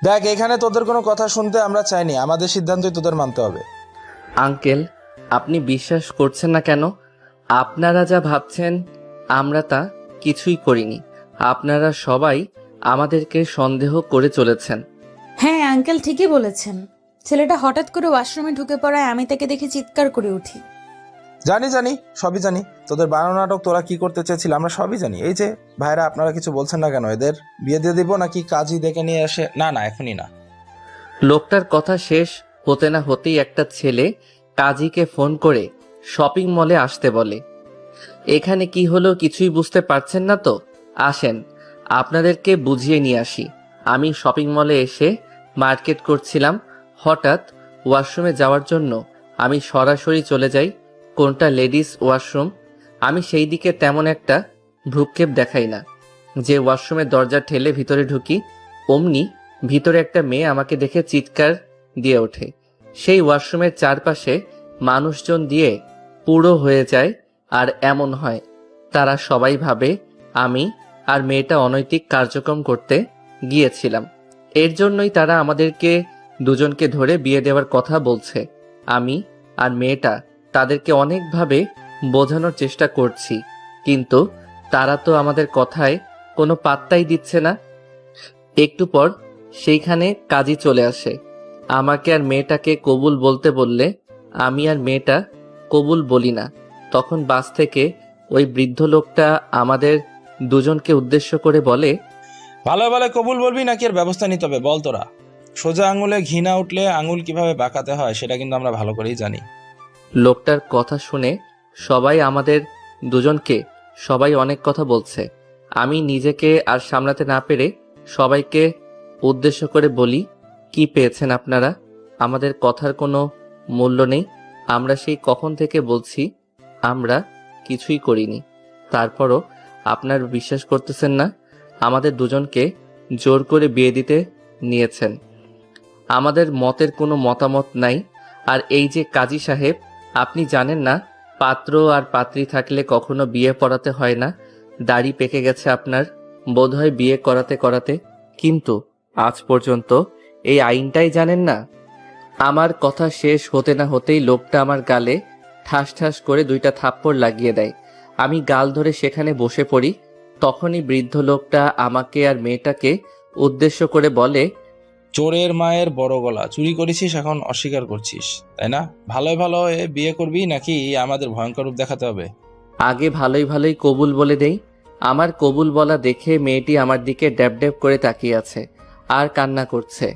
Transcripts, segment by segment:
দেখ, এখানে তোদের কোনো কথা শুনতে আমরা চাইনি, আমাদের সিদ্ধান্তই তোদের মানতে হবে। আঙ্কেল, আপনি বিশ্বাস করছেন না কেন? আপনারা যা ভাবছেন আমরা তা কিছুই করিনি। আপনারা সবাই আমাদেরকে সন্দেহ করে চলেছেন। হ্যাঁ আঙ্কেল ঠিকই বলেছেন। ছেলেটা হঠাৎ করে ওয়াশরুমে ঢুকে পড়ায় আমি তাকে দেখে চিৎকার করে উঠি। জানি জানি, সবই জানি। তোদের বানানো নাটক তোরা কি করতে চেয়েছিল আমরা সবই জানি। এই যে ভাইরা, আপনারা কিছু বলছেন না কেন? এদের বিয়ে দিয়ে দিব নাকি কাজী ডেকে নিয়ে আসে? না না, এখনই না। লোকটার কথা শেষ হতে না হতেই একটা ছেলে কাজীকে ফোন করে শপিং মলে আসতে বলে। এখানে কি হলো কিছুই বুঝতে পারছেন না তো? আসেন আপনাদেরকে বুঝিয়ে নিয়ে আসি। আমি শপিং মলে এসে মার্কেট করছিলাম, হঠাৎ ওয়াশরুমে যাওয়ার জন্য আমি সরাসরি চলে যাই কোনটা লেডিস ওয়াশরুম। আমি সেই দিকে তেমন একটা ভ্রুক্ষেপ দেখাই না। যে ওয়াশরুমের দরজা ঠেলে ভিতরে ঢুকি, অমনি ভিতরে একটা মেয়ে আমাকে দেখে চিৎকার দিয়ে ওঠে। সেই ওয়াশরুমের চারপাশে মানুষজন দিয়ে পুরো হয়ে যায়। আর এমন হয় তারা সবাই ভাবে আমি আর মেয়েটা অনৈতিক কার্যক্রম করতে গিয়েছিলাম। এর জন্যই তারা আমাদেরকে দুজনকে ধরে বিয়ে দেওয়ার কথা বলছে। আমি আর মেয়েটা তাদেরকে অনেকভাবে বোঝানোর চেষ্টা করছি, কিন্তু তারা তো আমাদের কথায় কোনো পাত্তাই দিচ্ছে না। একটু পর সেইখানে কাজী চলে আসে। আমাকে আর মেয়েটাকে কবুল বলতে বললে আমি আর মেয়েটা কবুল বলি না। তখন বাস থেকে ওই বৃদ্ধ লোকটা আমাদের দুজনকে উদ্দেশ্য করে বলে, ভালো ভালো কবুল বলবি নাকি এর ব্যবস্থা নিতে হবে বল তোরা। সোজা আঙুলে ঘি না উঠলে আঙুল কিভাবে বাঁকাতে হয় সেটা কিন্তু আমরা ভালো করেই জানি। লোকটার কথা শুনে সবাই আমাদের দুজনকে সবাই অনেক কথা বলছে। আমি নিজেকে আর সামলাতে না পেরে সবাইকে উদ্দেশ্য করে বলি, কি পেয়েছেন আপনারা? আমাদের কথার কোনো মূল্য নেই। আমরা সেই কখন থেকে বলছি আমরা কিছুই করিনি। তারপরও আপনার বিশ্বাস করতেছেন না? আমাদের দুজনকে জোর করে বিয়ে দিতে নিয়েছেন। আমাদের মতের কোনো মতামত নাই। আর এই যে কাজী সাহেব, আপনি জানেন না পাত্র আর পাত্রী থাকলে কখনো বিয়ে পড়াতে হয় না? দাড়ি পেকে গেছে আপনার, বোধহয় বিয়ে করাতে করাতে, কিন্তু আজ পর্যন্ত এই আইনটাই জানেন না। আমার কথা শেষ হতে না হতেই লোকটা আমার গালে ঠাস ঠাস করে 2টা থাপ্পড় লাগিয়ে দেয়। আমি গাল ধরে সেখানে বসে পড়ি। তখনই বৃদ্ধ লোকটা আমাকে আর মেয়েটাকে উদ্দেশ্য করে বলে, চোরের মায়ের বড় গলা, চুরি করেছিস এখন অস্বীকার করছিস, তাই না? ভালোই ভালো বিয়ে করবি নাকি আমাদের ভয়ঙ্কর রূপ দেখাতে হবে? আগে ভালোই ভালোই কবুল বলে দেই। আমার কবুল বলা দেখে মেয়েটি আমার দিকে ড্যাব ড্যাব করে তাকিয়ে আছে আর কান্না করছে।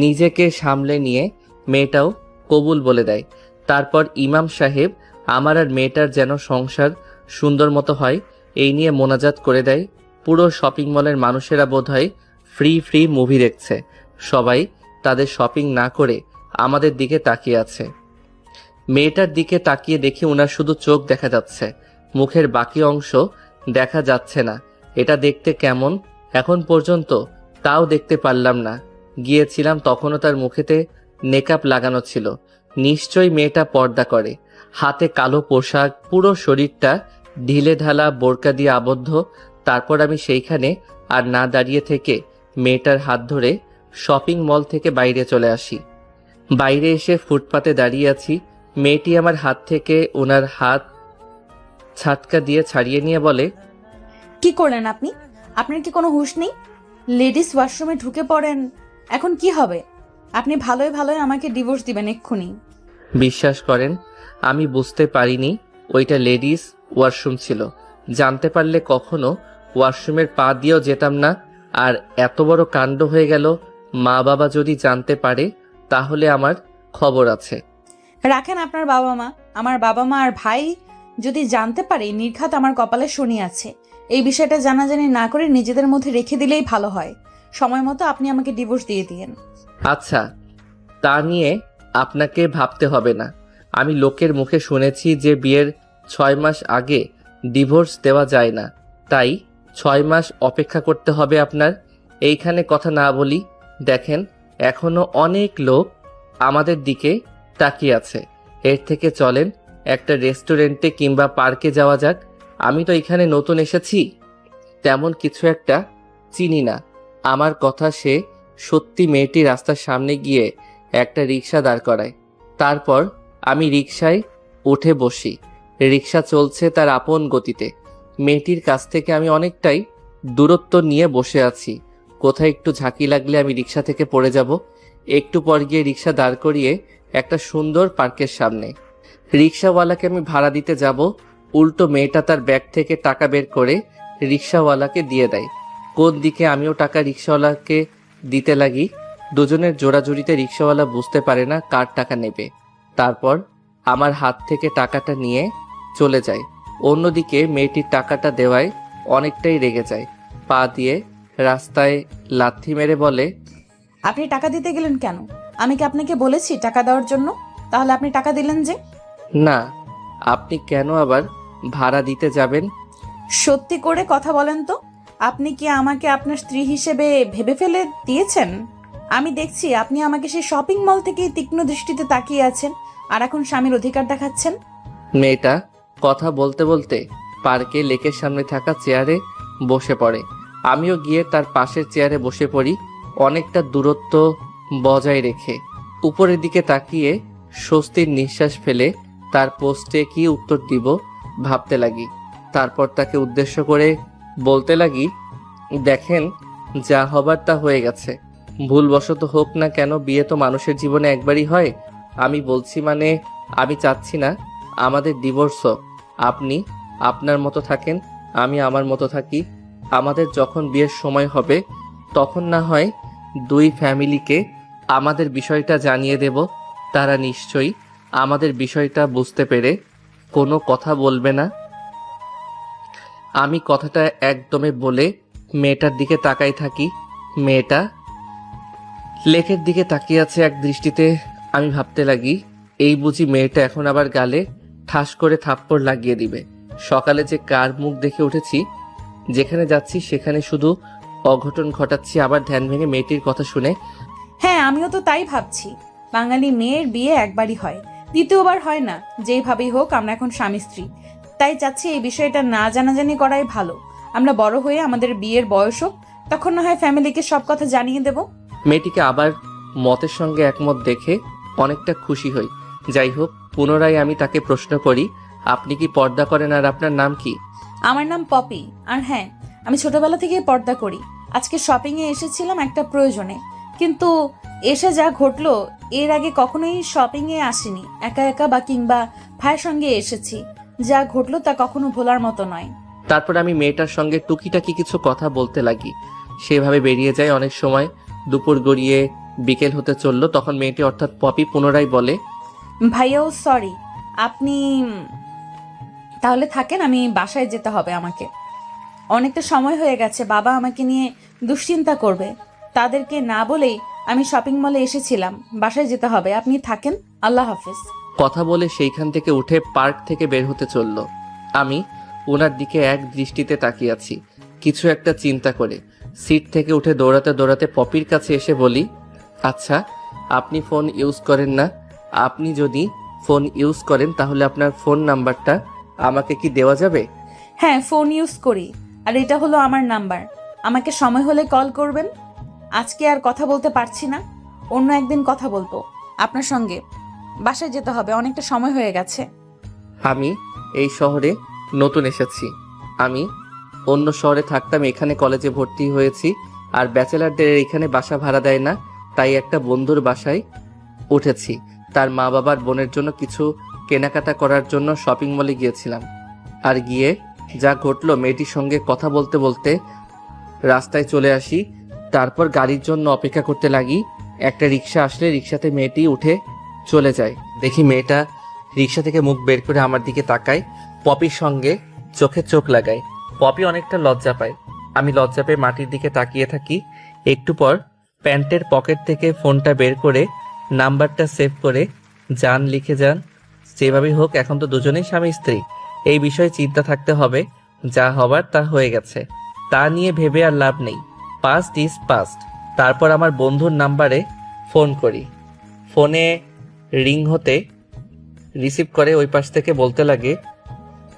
নিজেকে সামলে নিয়ে মেয়েটাও কবুল বলে দেয়। তারপর ইমাম সাহেব আমার আর মেয়েটার যেন সংসার সুন্দর মতো হয় এই নিয়ে মোনাজাত করে দেয়। পুরো শপিং মলের মানুষেরা বোধহয় ফ্রি ফ্রি মুভি দেখছে। সবাই তাদের শপিং না করে আমাদের দিকে তাকিয়ে আছে। মেয়েটার দিকে তাকিয়ে দেখি ওনার শুধু চোখ দেখা যাচ্ছে, মুখের বাকি অংশ দেখা যাচ্ছে না। এটা দেখতে কেমন এখন পর্যন্ত তাও দেখতে পারলাম না। গিয়েছিলাম তখনও তার মুখেতে নেকআপ লাগানো ছিল। নিশ্চয়ই মেয়েটা পর্দা করে। হাতে কালো পোশাক, পুরো শরীরটা ঢিলে ঢালা বোরকা দিয়ে আবদ্ধ। তারপর আমি সেইখানে আর না দাঁড়িয়ে থেকে মেয়েটার হাত ধরে শপিং মল থেকে বাইরে চলে আসি। বাইরে এসে ফুটপাতে দাঁড়িয়ে আছি। মেয়েটি আমার হাত থেকে ওনার হাত ছাটকা দিয়ে ছাড়িয়ে নিয়ে বলে, কি করলেন আপনি? আপনার কি কোনো হুঁশ নেই? লেডিস ওয়াশরুমে ঢুকে পড়েন, এখন কি হবে? আপনি ভালোই ভালোই আমাকে ডিভোর্স দিবেন এক্ষুনি। বিশ্বাস করেন আমি বুঝতে পারিনি ওইটা লেডিস ওয়াশরুম ছিল। জানতে পারলে কখনো ওয়াশরুমের পা দিয়েও যেতাম না। আর এত বড় কাণ্ড হয়ে গেল, মা বাবা যদি জানতে পারে তাহলে আমার খবর আছে। রাখেন আপনার বাবা মা। আমার বাবা মা আর ভাই যদি জানতে পারে নির্ঘাত আমার কপালে শনি আছে, এই বিষয়টা জানাজানি না করে নিজেদের মধ্যে রেখে দিলেই ভালো হয়। সময় মতো আপনি আমাকে ডিভোর্স দিয়ে দিয়েন। আচ্ছা, তা নিয়ে আপনাকে ভাবতে হবে না। আমি লোকের মুখে শুনেছি যে বিয়ের 6 মাস আগে ডিভোর্স দেওয়া যায় না, তাই 6 মাস অপেক্ষা করতে হবে আপনার। এইখানে কথা না বলি, দেখেন এখনো অনেক লোক আমাদের দিকে তাকিয়ে আছে। এর থেকে চলেন একটা রেস্টুরেন্টে কিংবা পার্কে যাওয়া যাক। আমি তো এখানে নতুন এসেছি, তেমন কিছু একটা চিনি না। আমার কথা সে সত্যি মেয়েটি রাস্তার সামনে গিয়ে একটা রিক্সা দাঁড় করায়। তারপর আমি রিক্সায় উঠে বসি। রিক্সা চলছে তার আপন গতিতে। মেয়েটির কাছ থেকে আমি অনেকটাই দূরত্ব নিয়ে বসে আছি। কোথায় একটু ঝাঁকি লাগলে আমি রিক্সা থেকে পড়ে যাব। একটু পর গিয়ে রিক্সা দাঁড় করিয়ে একটা সুন্দর পার্কের সামনে। রিক্সাওয়ালাকে আমি ভাড়া দিতে যাব, উল্টো মেয়েটা তার ব্যাগ থেকে টাকা বের করে রিক্সাওয়ালাকে দিয়ে দেয়। কোন দিকে আমিও টাকা রিক্সাওয়ালাকে দিতে লাগি। দুজনের জোড়াজুড়িতে রিক্সাওয়ালা বুঝতে পারে না কার টাকা নেবে। তারপর আমার হাত থেকে টাকাটা নিয়ে চলে যায়। অন্যদিকে মেয়েটির টাকাটা দেওয়ায় অনেকটাই রেগে যায়। পা দিয়ে রাস্তায় লাথি মেরে বলে, আপনি টাকা দিতে গেলেন কেন? আমি কি আপনাকে বলেছি টাকা দেওয়ার জন্য? তাহলে আপনি টাকা দিলেন যে? না, আপনি কেন আবার ভাড়া দিতে যাবেন? সত্যি করে কথা বলেন তো, আপনি কি আমাকে আপনার স্ত্রী হিসেবে ভেবে ফেলে দিয়েছেন? আমি দেখছি আপনি আমাকে সেই শপিং মল থেকেই তীক্ষ্ণ দৃষ্টিতে তাকিয়ে আছেন, আর এখন স্বামীর অধিকার দেখাচ্ছেন। মেয়েটা কথা বলতে বলতে পার্কে লেকের সামনে থাকা চেয়ারে বসে পড়ে। আমিও গিয়ে তার পাশের চেয়ারে বসে পড়ি, অনেকটা দূরত্ব বজায় রেখে। উপরের দিকে তাকিয়ে স্বস্তির নিঃশ্বাস ফেলে তার পোস্টে কি উত্তর দিব ভাবতে লাগি। তারপর তাকে উদ্দেশ্য করে বলতে লাগি, দেখেন, যা হবার তা হয়ে গেছে। ভুলবশত হোক না কেন, বিয়ে তো মানুষের জীবনে একবারই হয়। আমি বলছি মানে আমি চাচ্ছি না আমাদের ডিভোর্স হোক। আপনি আপনার মতো থাকেন, আমি আমার মতো থাকি। আমাদের যখন বিয়ের সময় হবে তখন না হয় দুই ফ্যামিলিকে আমাদের বিষয়টা জানিয়ে দেব। তারা নিশ্চয়ই আমাদের বিষয়টা বুঝতে পেরে কোনো কথা বলবে না। আমি কথাটা একদমে বলে মেয়েটার দিকে তাকাই থাকি। মেয়েটা লেকের দিকে তাকিয়ে আছে এক দৃষ্টিতে। আমি ভাবতে লাগি, এই বুঝি মেয়েটা এখন আবার গালে ঠাস করে থাপ্পড় লাগিয়ে দিবে। সকালে যে কার মুখ দেখে উঠেছি, যেখানে যাচ্ছি সেখানে শুধু অঘটন ঘটাচ্ছি। আবার ধ্যান ভেঙে মেয়েটির কথা শুনে, হ্যাঁ, আমিও তো তাই ভাবছি। বাঙালি মেয়ের বিয়ে একবারই হয়, দ্বিতীয়বার হয় না। যেইভাবেই হোক আমরা এখন স্বামী স্ত্রী, তাই চাচ্ছি এই বিষয়টা না জানাজানি করাই ভালো। আমরা বড় হয়ে আমাদের বিয়ের বয়স হোক, তখন না হয় ফ্যামিলিকে সব কথা জানিয়ে দেব। মেয়েটিকে আবার মতের সঙ্গে একমত দেখে অনেকটা খুশি হই। যাই হোক, পুনরায় আমি তাকে প্রশ্ন করি, আপনি কি পর্দা করেন আর আপনার নাম কি? আমার নাম পপি, আর হ্যাঁ, আমি ছোটবেলা থেকেই পর্দা করি। আজকে শপিংয়ে এসেছিলাম একটা প্রয়োজনে, কিন্তু এসে যা ঘটলো, এর আগে কখনোই শপিংয়ে আসিনি। একা একা বা কিংবা ভাইয়ের সঙ্গে এসেছি। যা ঘটলো তা কখনো ভোলার মতো নয়। তারপর আমি মেয়েটার সঙ্গে টুকিটাকি কিছু কথা বলতে লাগি। সেভাবে বেরিয়ে যায়। অনেক সময় দুপুর গড়িয়ে বিকেল হতে চললো। তখন মেয়েটি অর্থাৎ পপি পুনরায় বলে, ভাইয়াও সরি, আপনি তাহলে থাকেন, আমি বাসায় যেতে হবে। আমাকে অনেকটা সময় হয়ে গেছে, বাবা আমাকে নিয়ে দুশ্চিন্তা করবে। তাদেরকে না বলেই আমি শপিং মলে এসেছিলাম, বাসায় যেতে হবে। আপনি থাকেন, আল্লাহ হাফিজ। কথা বলে সেইখান থেকে উঠে পার্ক থেকে বের হতে চলল। আমি ওনার দিকে এক দৃষ্টিতে তাকিয়ে আছি, কিছু একটা চিন্তা করে। সিট থেকে উঠে দৌড়াতে দৌড়াতে পপির কাছে এসে বলি, আচ্ছা, আপনি ফোন ইউজ করেন না? আপনি যদি ফোন ইউজ করেন তাহলে আপনার ফোন নাম্বারটা আমাকে কি দেওয়া যাবে? হ্যাঁ, ফোন ইউজ করি, আর এটা হলো আমার নাম্বার। আমাকে সময় হলে কল করবেন। আজকে আর কথা বলতে পারছি না, অন্য একদিন কথা বলবো আপনার সঙ্গে। বাসায় যেতে হবে, অনেকটা সময় হয়ে গেছে। আমি এই শহরে নতুন এসেছি। আমি অন্য শহরে থাকতাম, এখানে কলেজে ভর্তি হয়েছি। আর ব্যাচেলারদের এখানে বাসা ভাড়া দেয় না, তাই একটা বন্ধুর বাসায় উঠেছি। তার মা বাবার বোনের জন্য কিছু কেনাকাটা করার জন্য শপিং মলে গিয়েছিলাম। আর গিয়ে যা ঘটলো, মেয়েটির সঙ্গে কথা বলতে বলতে রাস্তায় চলে আসি। তারপর গাড়ির জন্য অপেক্ষা করতে লাগি। একটা রিক্সা আসলে রিক্সাতে মেয়েটি উঠে চলে যায়। দেখি মেয়েটা রিক্সা থেকে মুখ বের করে আমার দিকে তাকায়, পপির সঙ্গে চোখে চোখ লাগায়। পপি অনেকটা লজ্জা পায়। আমি লজ্জা পেয়ে মাটির দিকে তাকিয়ে থাকি। একটু পর প্যান্টের পকেট থেকে ফোনটা বের করে নাম্বারটা সেভ করে জান লিখে যান। যেভাবেই হোক এখন তো দুজনেই স্বামী স্ত্রী, এই বিষয়ে চিন্তা থাকতে হবে। যা হবার তা হয়ে গেছে, তা নিয়ে ভেবে আর লাভ নেই। Past is past. তারপর আমার বন্ধুর নাম্বারে ফোন করি। ফোনে রিং হতে রিসিভ করে ওই পাশ থেকে বলতে লাগে,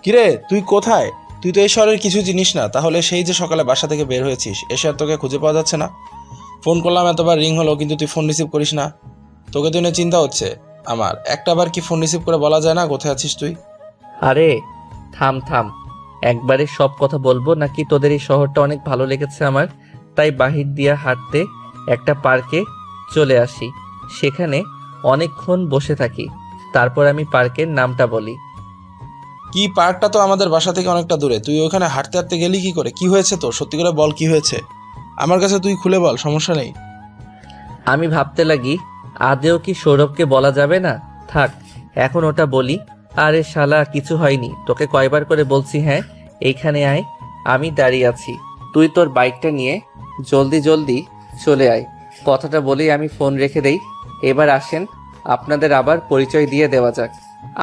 কিরে, তুই কোথায়? তুই তো এই শহরের কিছু জিনিস না, তাহলে সেই যে সকালে বাসা থেকে বের হয়েছিস, এসে আর তোকে খুঁজে পাওয়া যাচ্ছে না। ফোন করলাম, এতবার রিং হলো, কিন্তু তুই ফোন রিসিভ করিস না। তোকে তো নিয়ে চিন্তা হচ্ছে আমার। একটাবার কি ফোন রিসিভ করে বলা যায় না কোথায় আছিস তুই? আরে থাম থাম, একবারে সব কথা বলবো নাকি তোদের এই শহরটা অনেক ভালো লেগেছে আমার, তাই বাহির দিয়া হাঁটতে একটা পার্কে চলে আসি, সেখানে অনেকক্ষণ বসে থাকি, তারপর আমি পার্কের নামটা বলি। কি, পার্কটা তো আমাদের বাসা থেকে অনেকটা দূরে, তুই ওখানে হাঁটতে হাঁটতে গেলি কি করে? কি হয়েছে তোর? সত্যি করে বল, কি হয়েছে আমার কাছে তুই খুলে বল, সমস্যা নেই। আমি ভাবতে লাগি আদেও কি সৌরভকে বলা যাবে না, থাক এখন ওটা বলি। আরে শালা, কিছু হয়নি, তোকে কয়বার করে বলছি হ্যাঁ এইখানে আয়, আমি দাঁড়িয়ে আছি, তুই তোর বাইকটা নিয়ে জলদি জলদি চলে আয়। কথাটা বলেই আমি ফোন রেখে দেই। এবার আসেন আপনাদের আবার পরিচয় দিয়ে দেওয়া যাক।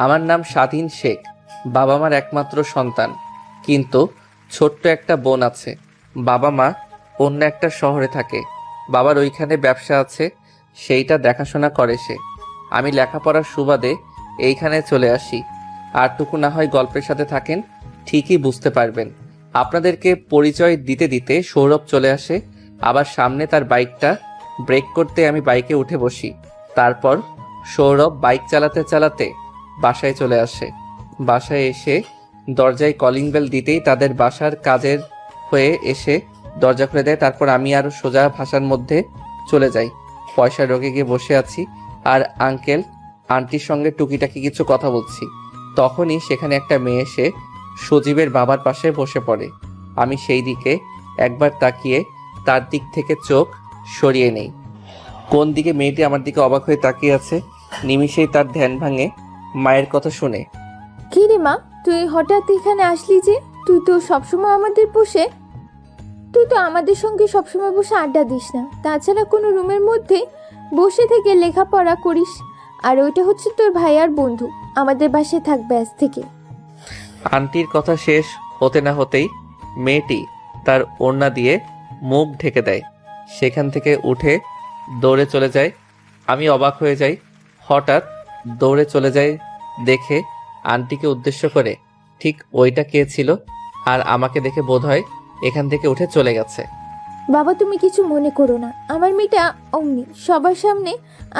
আমার নাম স্বাধীন শেখ, বাবা মার একমাত্র সন্তান, কিন্তু ছোট্ট একটা বোন আছে। বাবা মা অন্য একটা শহরে থাকে, বাবার ওইখানে ব্যবসা আছে, সেইটা দেখাশোনা করে সে। আমি লেখাপড়ার সুবাদে এইখানে চলে আসি, আরটুকু না হয় গল্পের সাথে থাকেন, ঠিকই বুঝতে পারবেন। আপনাদেরকে পরিচয় দিতে দিতে সৌরভ চলে আসে, আবার সামনে তার বাইকটা ব্রেক করতে আমি বাইকে উঠে বসি। তারপর সৌরভ বাইক চালাতে চালাতে বাসায় চলে আসে। বাসায় এসে দরজায় কলিং বেল দিতেই তাদের বাসার কাজের হয়ে এসে দরজা খুলে দেয়। তারপর আমি আরো সোজা ভাষার মধ্যে চলে যাই, পয়সা রোগে গিয়ে বসে আছি আর আঙ্কেল আন্টির সঙ্গে টুকিটাকি কিছু কথা বলছি। তখনই সেখানে একটা মেয়ে এসে সজীবের বাবার পাশে বসে পড়ে। আমি সেই দিকে একবার তাকিয়ে তার দিক থেকে চোখ সরিয়ে নেই। কোন দিকে মেয়েটি আমার দিকে অবাক হয়ে তাকিয়ে আছে, নিমিষেই তার ধ্যান ভাঙে মায়ের কথা শুনে। কি রে মা, তুই হঠাৎ এখানে আসলি যে? তুই তো সবসময় আমাদের বসে তুই তো আমাদের সঙ্গে সবসময় বসে আড্ডা দিস না, তাছাড়া কোনো রুমের মধ্যে বসে থেকে লেখাপড়া করিস। আর ওইটা হচ্ছে তোর ভাই আর বন্ধু, আমাদের বাসায় থাকবে আজ থেকে। আন্টির কথা শেষ হতে না হতেই মেয়েটি তার ওড়না দিয়ে মুখ ঢেকে দেয়, সেখান থেকে উঠে দৌড়ে চলে যায়। আমি অবাক হয়ে যাই, হঠাৎ দৌড়ে চলে যায় দেখে আন্টিকে উদ্দেশ্য করে ঠিক ওইটা কে ছিল, আর আমাকে দেখে বোধহয় এখান থেকে উঠে চলে গেছে। বাবা তুমি কিছু মনে করো না, আমার মেয়েটা অমনি সবার সামনে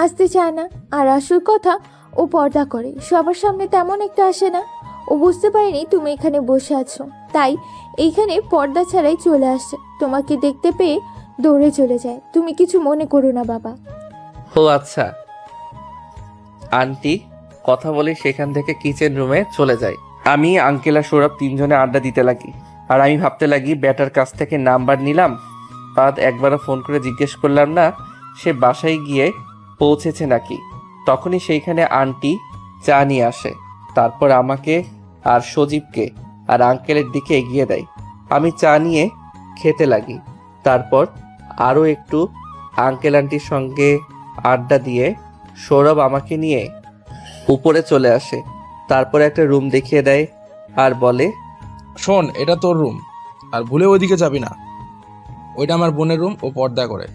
আসতে চায় না। আর আসল কথা, ও পর্দা করে, সবার সামনে তেমন একটা আসে না। ও বুঝতে পারেনি তুমি এখানে বসে আছো, তাই এইখানে পর্দা ছাড়াই চলে আসছে। তোমাকে দেখতে পেয়ে দৌড়ে চলে যায়, তুমি কিছু মনে করো না বাবা। ও আচ্ছা। আন্টি কথা বলে সেখান থেকে কিচেন রুমে চলে যায়। আমি আঙ্কেল আর সৌরভ তিনজনে আড্ডা দিতে লাগি, আর আমি ভাবতে লাগি ব্যাটার কাছ থেকে নাম্বার নিলাম, বাদ একবারও ফোন করে জিজ্ঞেস করলাম না সে বাসায় গিয়ে পৌঁছেছে নাকি। তখনই সেইখানে আন্টি চা নিয়ে আসে, তারপর আমাকে আর সজীবকে আর আঙ্কেলের দিকে এগিয়ে দেয়। আমি চা নিয়ে খেতে লাগি, তারপর আরও একটু আঙ্কেল আন্টির সঙ্গে আড্ডা দিয়ে সৌরভ আমাকে নিয়ে উপরে চলে আসে, তারপর একটা রুম দেখিয়ে দেয় আর বলে, শোন, এটা তোর রুম, আর ভুলে ওইদিকে যাবি না, ওইটা আমার বোনের রুম, ও পর্দা করে।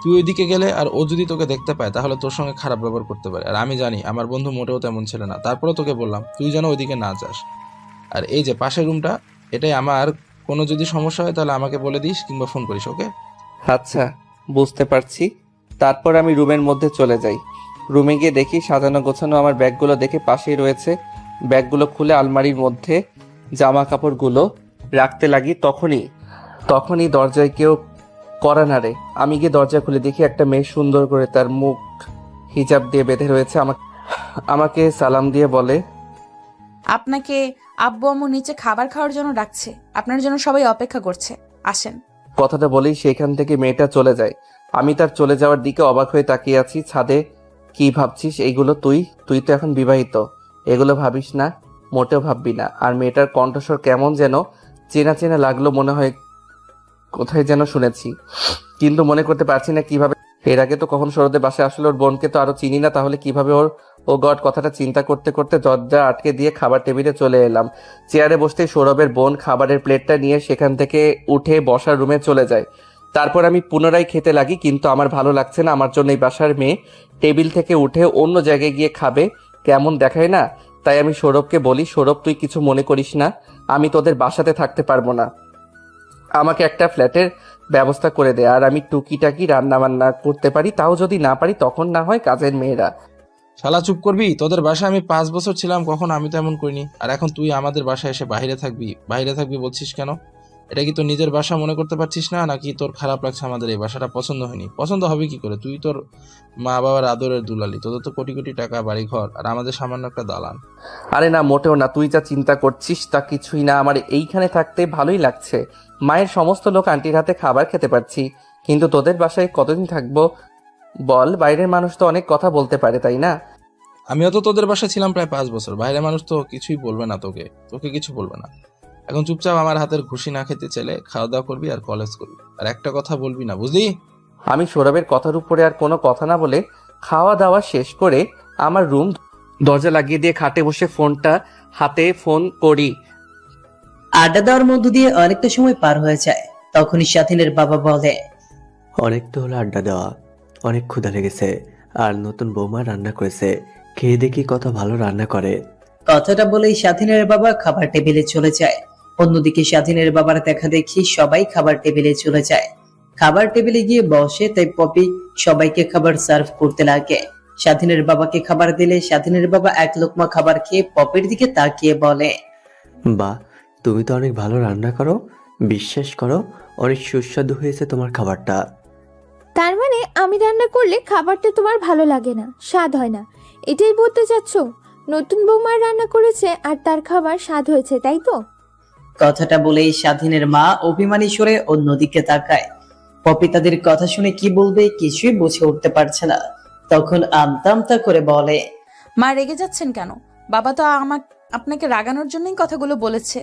তুই ওইদিকে গেলে আর ও যদি তোকে দেখতে পায় তাহলে তোর সঙ্গে খারাপ ব্যবহার করতে পারে। আর আমি জানি আমার বন্ধু মোটেও তেমন ছিল না, তারপরে তোকে বললাম তুই যেন ওইদিকে না যাস। আর এই যে পাশের রুমটা, এটাই আমার, কোনো যদি সমস্যা হয় তাহলে আমাকে বলে দিস কিংবা ফোন করিস, ওকে? আচ্ছা বুঝতে পারছি। তারপর আমি রুমের মধ্যে চলে যাই। রুমে গিয়ে দেখি সাজানো গোছানো আমার ব্যাগগুলো দেখে পাশেই রয়েছে। ব্যাগগুলো খুলে আলমারির মধ্যে জামা কাপড়গুলো রাখতে লাগি। তখনই দরজায় কেউ কড়া নাড়ে। আমি গিয়ে দরজা খুলে দেখি একটা মেয়ে সুন্দর করে তার মুখ হিজাব দিয়ে বেঁধে রয়েছে। আমাকে সালাম দিয়ে বলে, আপনাকে আব্বু আম্মু নিচে খাবার খাওয়ার জন্য ডাকছে, আপনার জন্য সবাই অপেক্ষা করছে, আসেন। কথাটা বলেই সেখান থেকে মেয়েটা চলে যায়। আমি তার চলে যাওয়ার দিকে অবাক হয়ে তাকিয়ে আছি। ছাদে কি ভাবছিস এইগুলো? তুই তো এখন বিবাহিত, এগুলো ভাবিস না, মোটেও ভাববি না। আর মেয়েটার কণ্ঠস্বর কেমন যেন চেনা চেনা লাগলো, মনে হয় কোথায় যেন শুনেছি, কিন্তু মনে করতে পারছি না কিভাবে। এর আগে তো কখন সৌরভের বাসায় আসলে, ওর বোনকে তো আরো চিনি না, তাহলে কিভাবে ও গড কথাটা চিন্তা করতে করতে দরজা আটকে দিয়ে খাবার টেবিলে চলে এলাম। চেয়ারে বসতেই সৌরভের বোন খাবারের প্লেটটা নিয়ে সেখান থেকে উঠে বসার রুমে চলে যায়। তারপর আমি পুনরায় খেতে লাগি, কিন্তু আমার ভালো লাগছে না। আমার জন্য এই বাসার মেয়ে টেবিল থেকে উঠে অন্য জায়গায় গিয়ে খাবে, কেমন দেখায় না। তাই আমি সৌরভকে বলি, সৌরভ তুই কিছু মনে করিস না, আমি তোদের বাসাতে থাকতে পারবো না, আমাকে একটা ফ্ল্যাটের ব্যবস্থা করে দে। আর আমি টুকিটাকি রান্না বান্না করতে পারি, তাও যদি না পারি তখন না হয় কাজের মেয়েরা। শালা চুপ করবি? তোদের বাসায় আমি 5 বছর ছিলাম, কখন আমি তো এমন করিনি। আর এখন তুই আমাদের বাসায় এসে বাইরে থাকবি বাইরে থাকবি বলছিস কেন? এটা কি তোর নিজের বাসা মনে করতে পারছিস না, নাকি তোর খারাপ লাগছে আমাদের এই বাসাটা পছন্দ হয়নি? পছন্দ হবে কি করে? তুই তোর মা বাবার আদরের দুলালি, তোদের তো কোটি কোটি টাকা, বাড়ি ঘর, আর আমাদের সামান্য একটা দালান। আরে না, মোটেও না। তুই যা চিন্তা করছিস তা কিছুই না। আমার এইখানে থাকতে ভালোই লাগছে। মায়ের সমস্ত লোক আন্টির হাতে খাবার খেতে পারছি। কিন্তু তোদের বাসায় কতদিন থাকবো বল? বাইরের মানুষ তো অনেক কথা বলতে পারে, তাই না? আমিও তো তোদের বাসায় ছিলাম প্রায় 5 বছর। বাইরের মানুষ তো কিছুই বলবে না, তোকে তোকে কিছু বলবে না। এখন চুপচাপ আমার হাতের ঘুষি না খেতে চাইলে খাওয়া দাওয়া করবি আর কলেজ করবি, আর একটা কথা বলবি না, বুঝলি? আমি সৌরভের কথার উপরে আর কোনো কথা না বলে খাওয়া দাওয়া শেষ করে আমার রুম দরজা লাগিয়ে দিয়ে খাটে বসে ফোনটা হাতে ফোন করি। আড্ডা দেওয়ার মধ্য দিয়ে অনেকটা সময় পার হয়ে যায়। তখনই স্বাধীনের বাবা বলে, অনেক তো হলো আড্ডা দেওয়া, অনেক ক্ষুধা লেগেছে। আর নতুন বৌমা রান্না করেছে, খেয়ে দেখি কত ভালো রান্না করে। কথাটা বলেই স্বাধীনের বাবা খাবার টেবিলে চলে যায়। অন্যদিকে স্বাধীনের বাবার দেখা দেখি সবাই খাবার টেবিলে চলে যায়। খাবার টেবিলে গিয়ে বসে, তাই পপি সবাইকে খাবার সার্ভ করতে লাগে। স্বাধীনের বাবাকে খাবার দিলে স্বাধীনের বাবা এক লোকমা খাবার খেয়ে পপির দিকে তাকিয়ে বলে, বাহ, তুমি তো অনেক ভালো রান্না করো। বিশ্বাস করো, অনেক সুস্বাদু হয়েছে তোমার খাবারটা। তার মানে আমি রান্না করলে খাবারটা তোমার ভালো লাগে না, স্বাদ হয় না, এটাই বলতে চাচ্ছ? নতুন বৌমা রান্না করেছে আর তার খাবার স্বাদ হয়েছে, তাই তো? কথাটা বলেই স্বাধীনের মা অভিমানী স্বরে অন্যদিকে তাকায়। পপি তাদের কথা শুনে কি বলবে কিছুই বুঝে উঠতে পারছে না। তখন আমতা আমতা করে বলে, মা রেগে যাচ্ছেন কেন? বাবা তো আপনাকে রাগানোর জন্যই কথাগুলো বলেছে।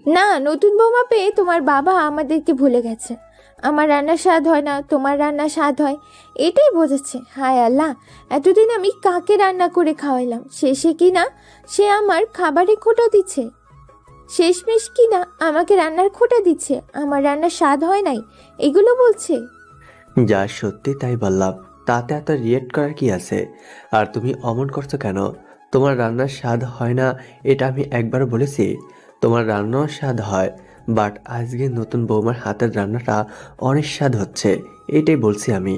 না, নতুন বৌমা পেয়ে তোমার বাবা আমাদেরকে ভুলে গেছে। আমার রান্না স্বাদ হয় না, তোমার রান্না স্বাদ হয়, এটাই বোঝাচ্ছে। হায় আল্লাহ, এতদিন আমি কাকে রান্না করে খাওয়াইলাম, শেষে কিনা সে আমার খাবারে খোঁটা দিচ্ছে। শেষমেশ কিনা আমাকে রান্নার খোঁটা দিচ্ছে, আমার রান্নার স্বাদ হয় নাই এগুলো বলছে। যা সত্যি তাই বললাম, তাতে এত রিয়েক্ট করার কি আছে? আর তুমি অমন করছো কেন? তোমার রান্নার স্বাদ হয় না এটা আমি একবার বলেছি? তোমার রান্নাও স্বাদ হয়, বাট আজকে নতুন বৌমার হাতের রান্নাটা অনেক স্বাদ হচ্ছে, এটাই বলছি আমি।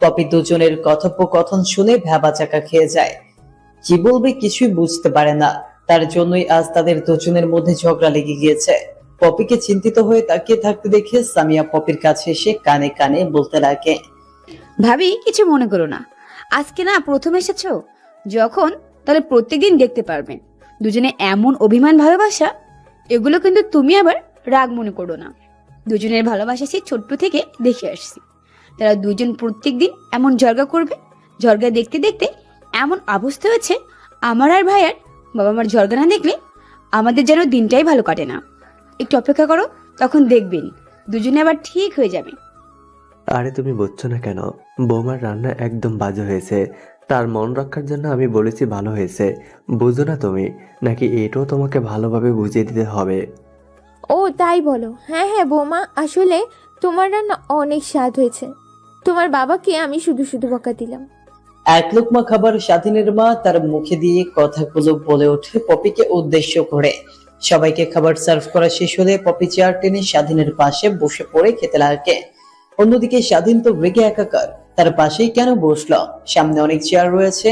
পপি দুজনের কথোপকথন শুনে ভ্যাবাচাকা খেয়ে যায়। কি বলবে কিছুই বুঝতে পারে না। তার জন্যই আজ তাদের দুজনের মধ্যে ঝগড়া লেগে গিয়েছে। পপিকে চিন্তিত হয়ে তাকিয়ে থাকতে দেখে সামিয়া পপির কাছে এসে কানে কানে বলতে লাগে, ভাবি কিছু মনে করো না, আজকে না প্রথম এসেছো যখন, তাহলে প্রত্যেকদিন দেখতে পারবেন দুজনে এমন অভিমান ভালোবাসা। এগুলো কিন্তু তুমি আবার রাগ মনে করো না। দুজনের ভালোবাসা সেই ছোট্ট থেকে দেখে আসছি। তারা দুজন প্রত্যেকদিন এমন ঝগড়া করবে, ঝগড়া দেখতে দেখতে এমন অবস্থা হয়েছে আমার আর ভাইয়ার। বাবা মার ঝগড়া না দেখলে আমাদের যেন দিনটাই ভালো কাটে না। একটু অপেক্ষা করো, তখন দেখবেন দুজনে আবার ঠিক হয়ে যাবে। আরে তুমি বুঝছো না কেন? বৌমার রান্না একদম বাজে হয়েছে, তার মন রক্ষার জন্য আমি বলেছি ভালো হয়েছে। বুঝো না তুমি? নাকি এটাও তোমাকে ভালোভাবে বুঝিয়ে দিতে হবে? ও তাই বলো? হ্যাঁ হ্যাঁ বৌমা, আসলে তোমার রান্না অনেক স্বাদ হয়েছে। তোমার বাবাকে আমি শুধু শুধু বকা দিলাম। এক লোকমা খাবার স্বাধীনের মা তার মুখে দিয়ে কথাগুলো বলে ওঠে পপিকে উদ্দেশ্য করে। সবাইকে খাবার সার্ভ করা শেষ হলে পপি চেয়ার টেনে স্বাধীনের পাশে বসে পড়ে খেতে লাগে। অন্যদিকে স্বাধীন তো রেগে একাকার। তার পাশেই কেন বসলো? সামনে অনেক চেয়ার রয়েছে,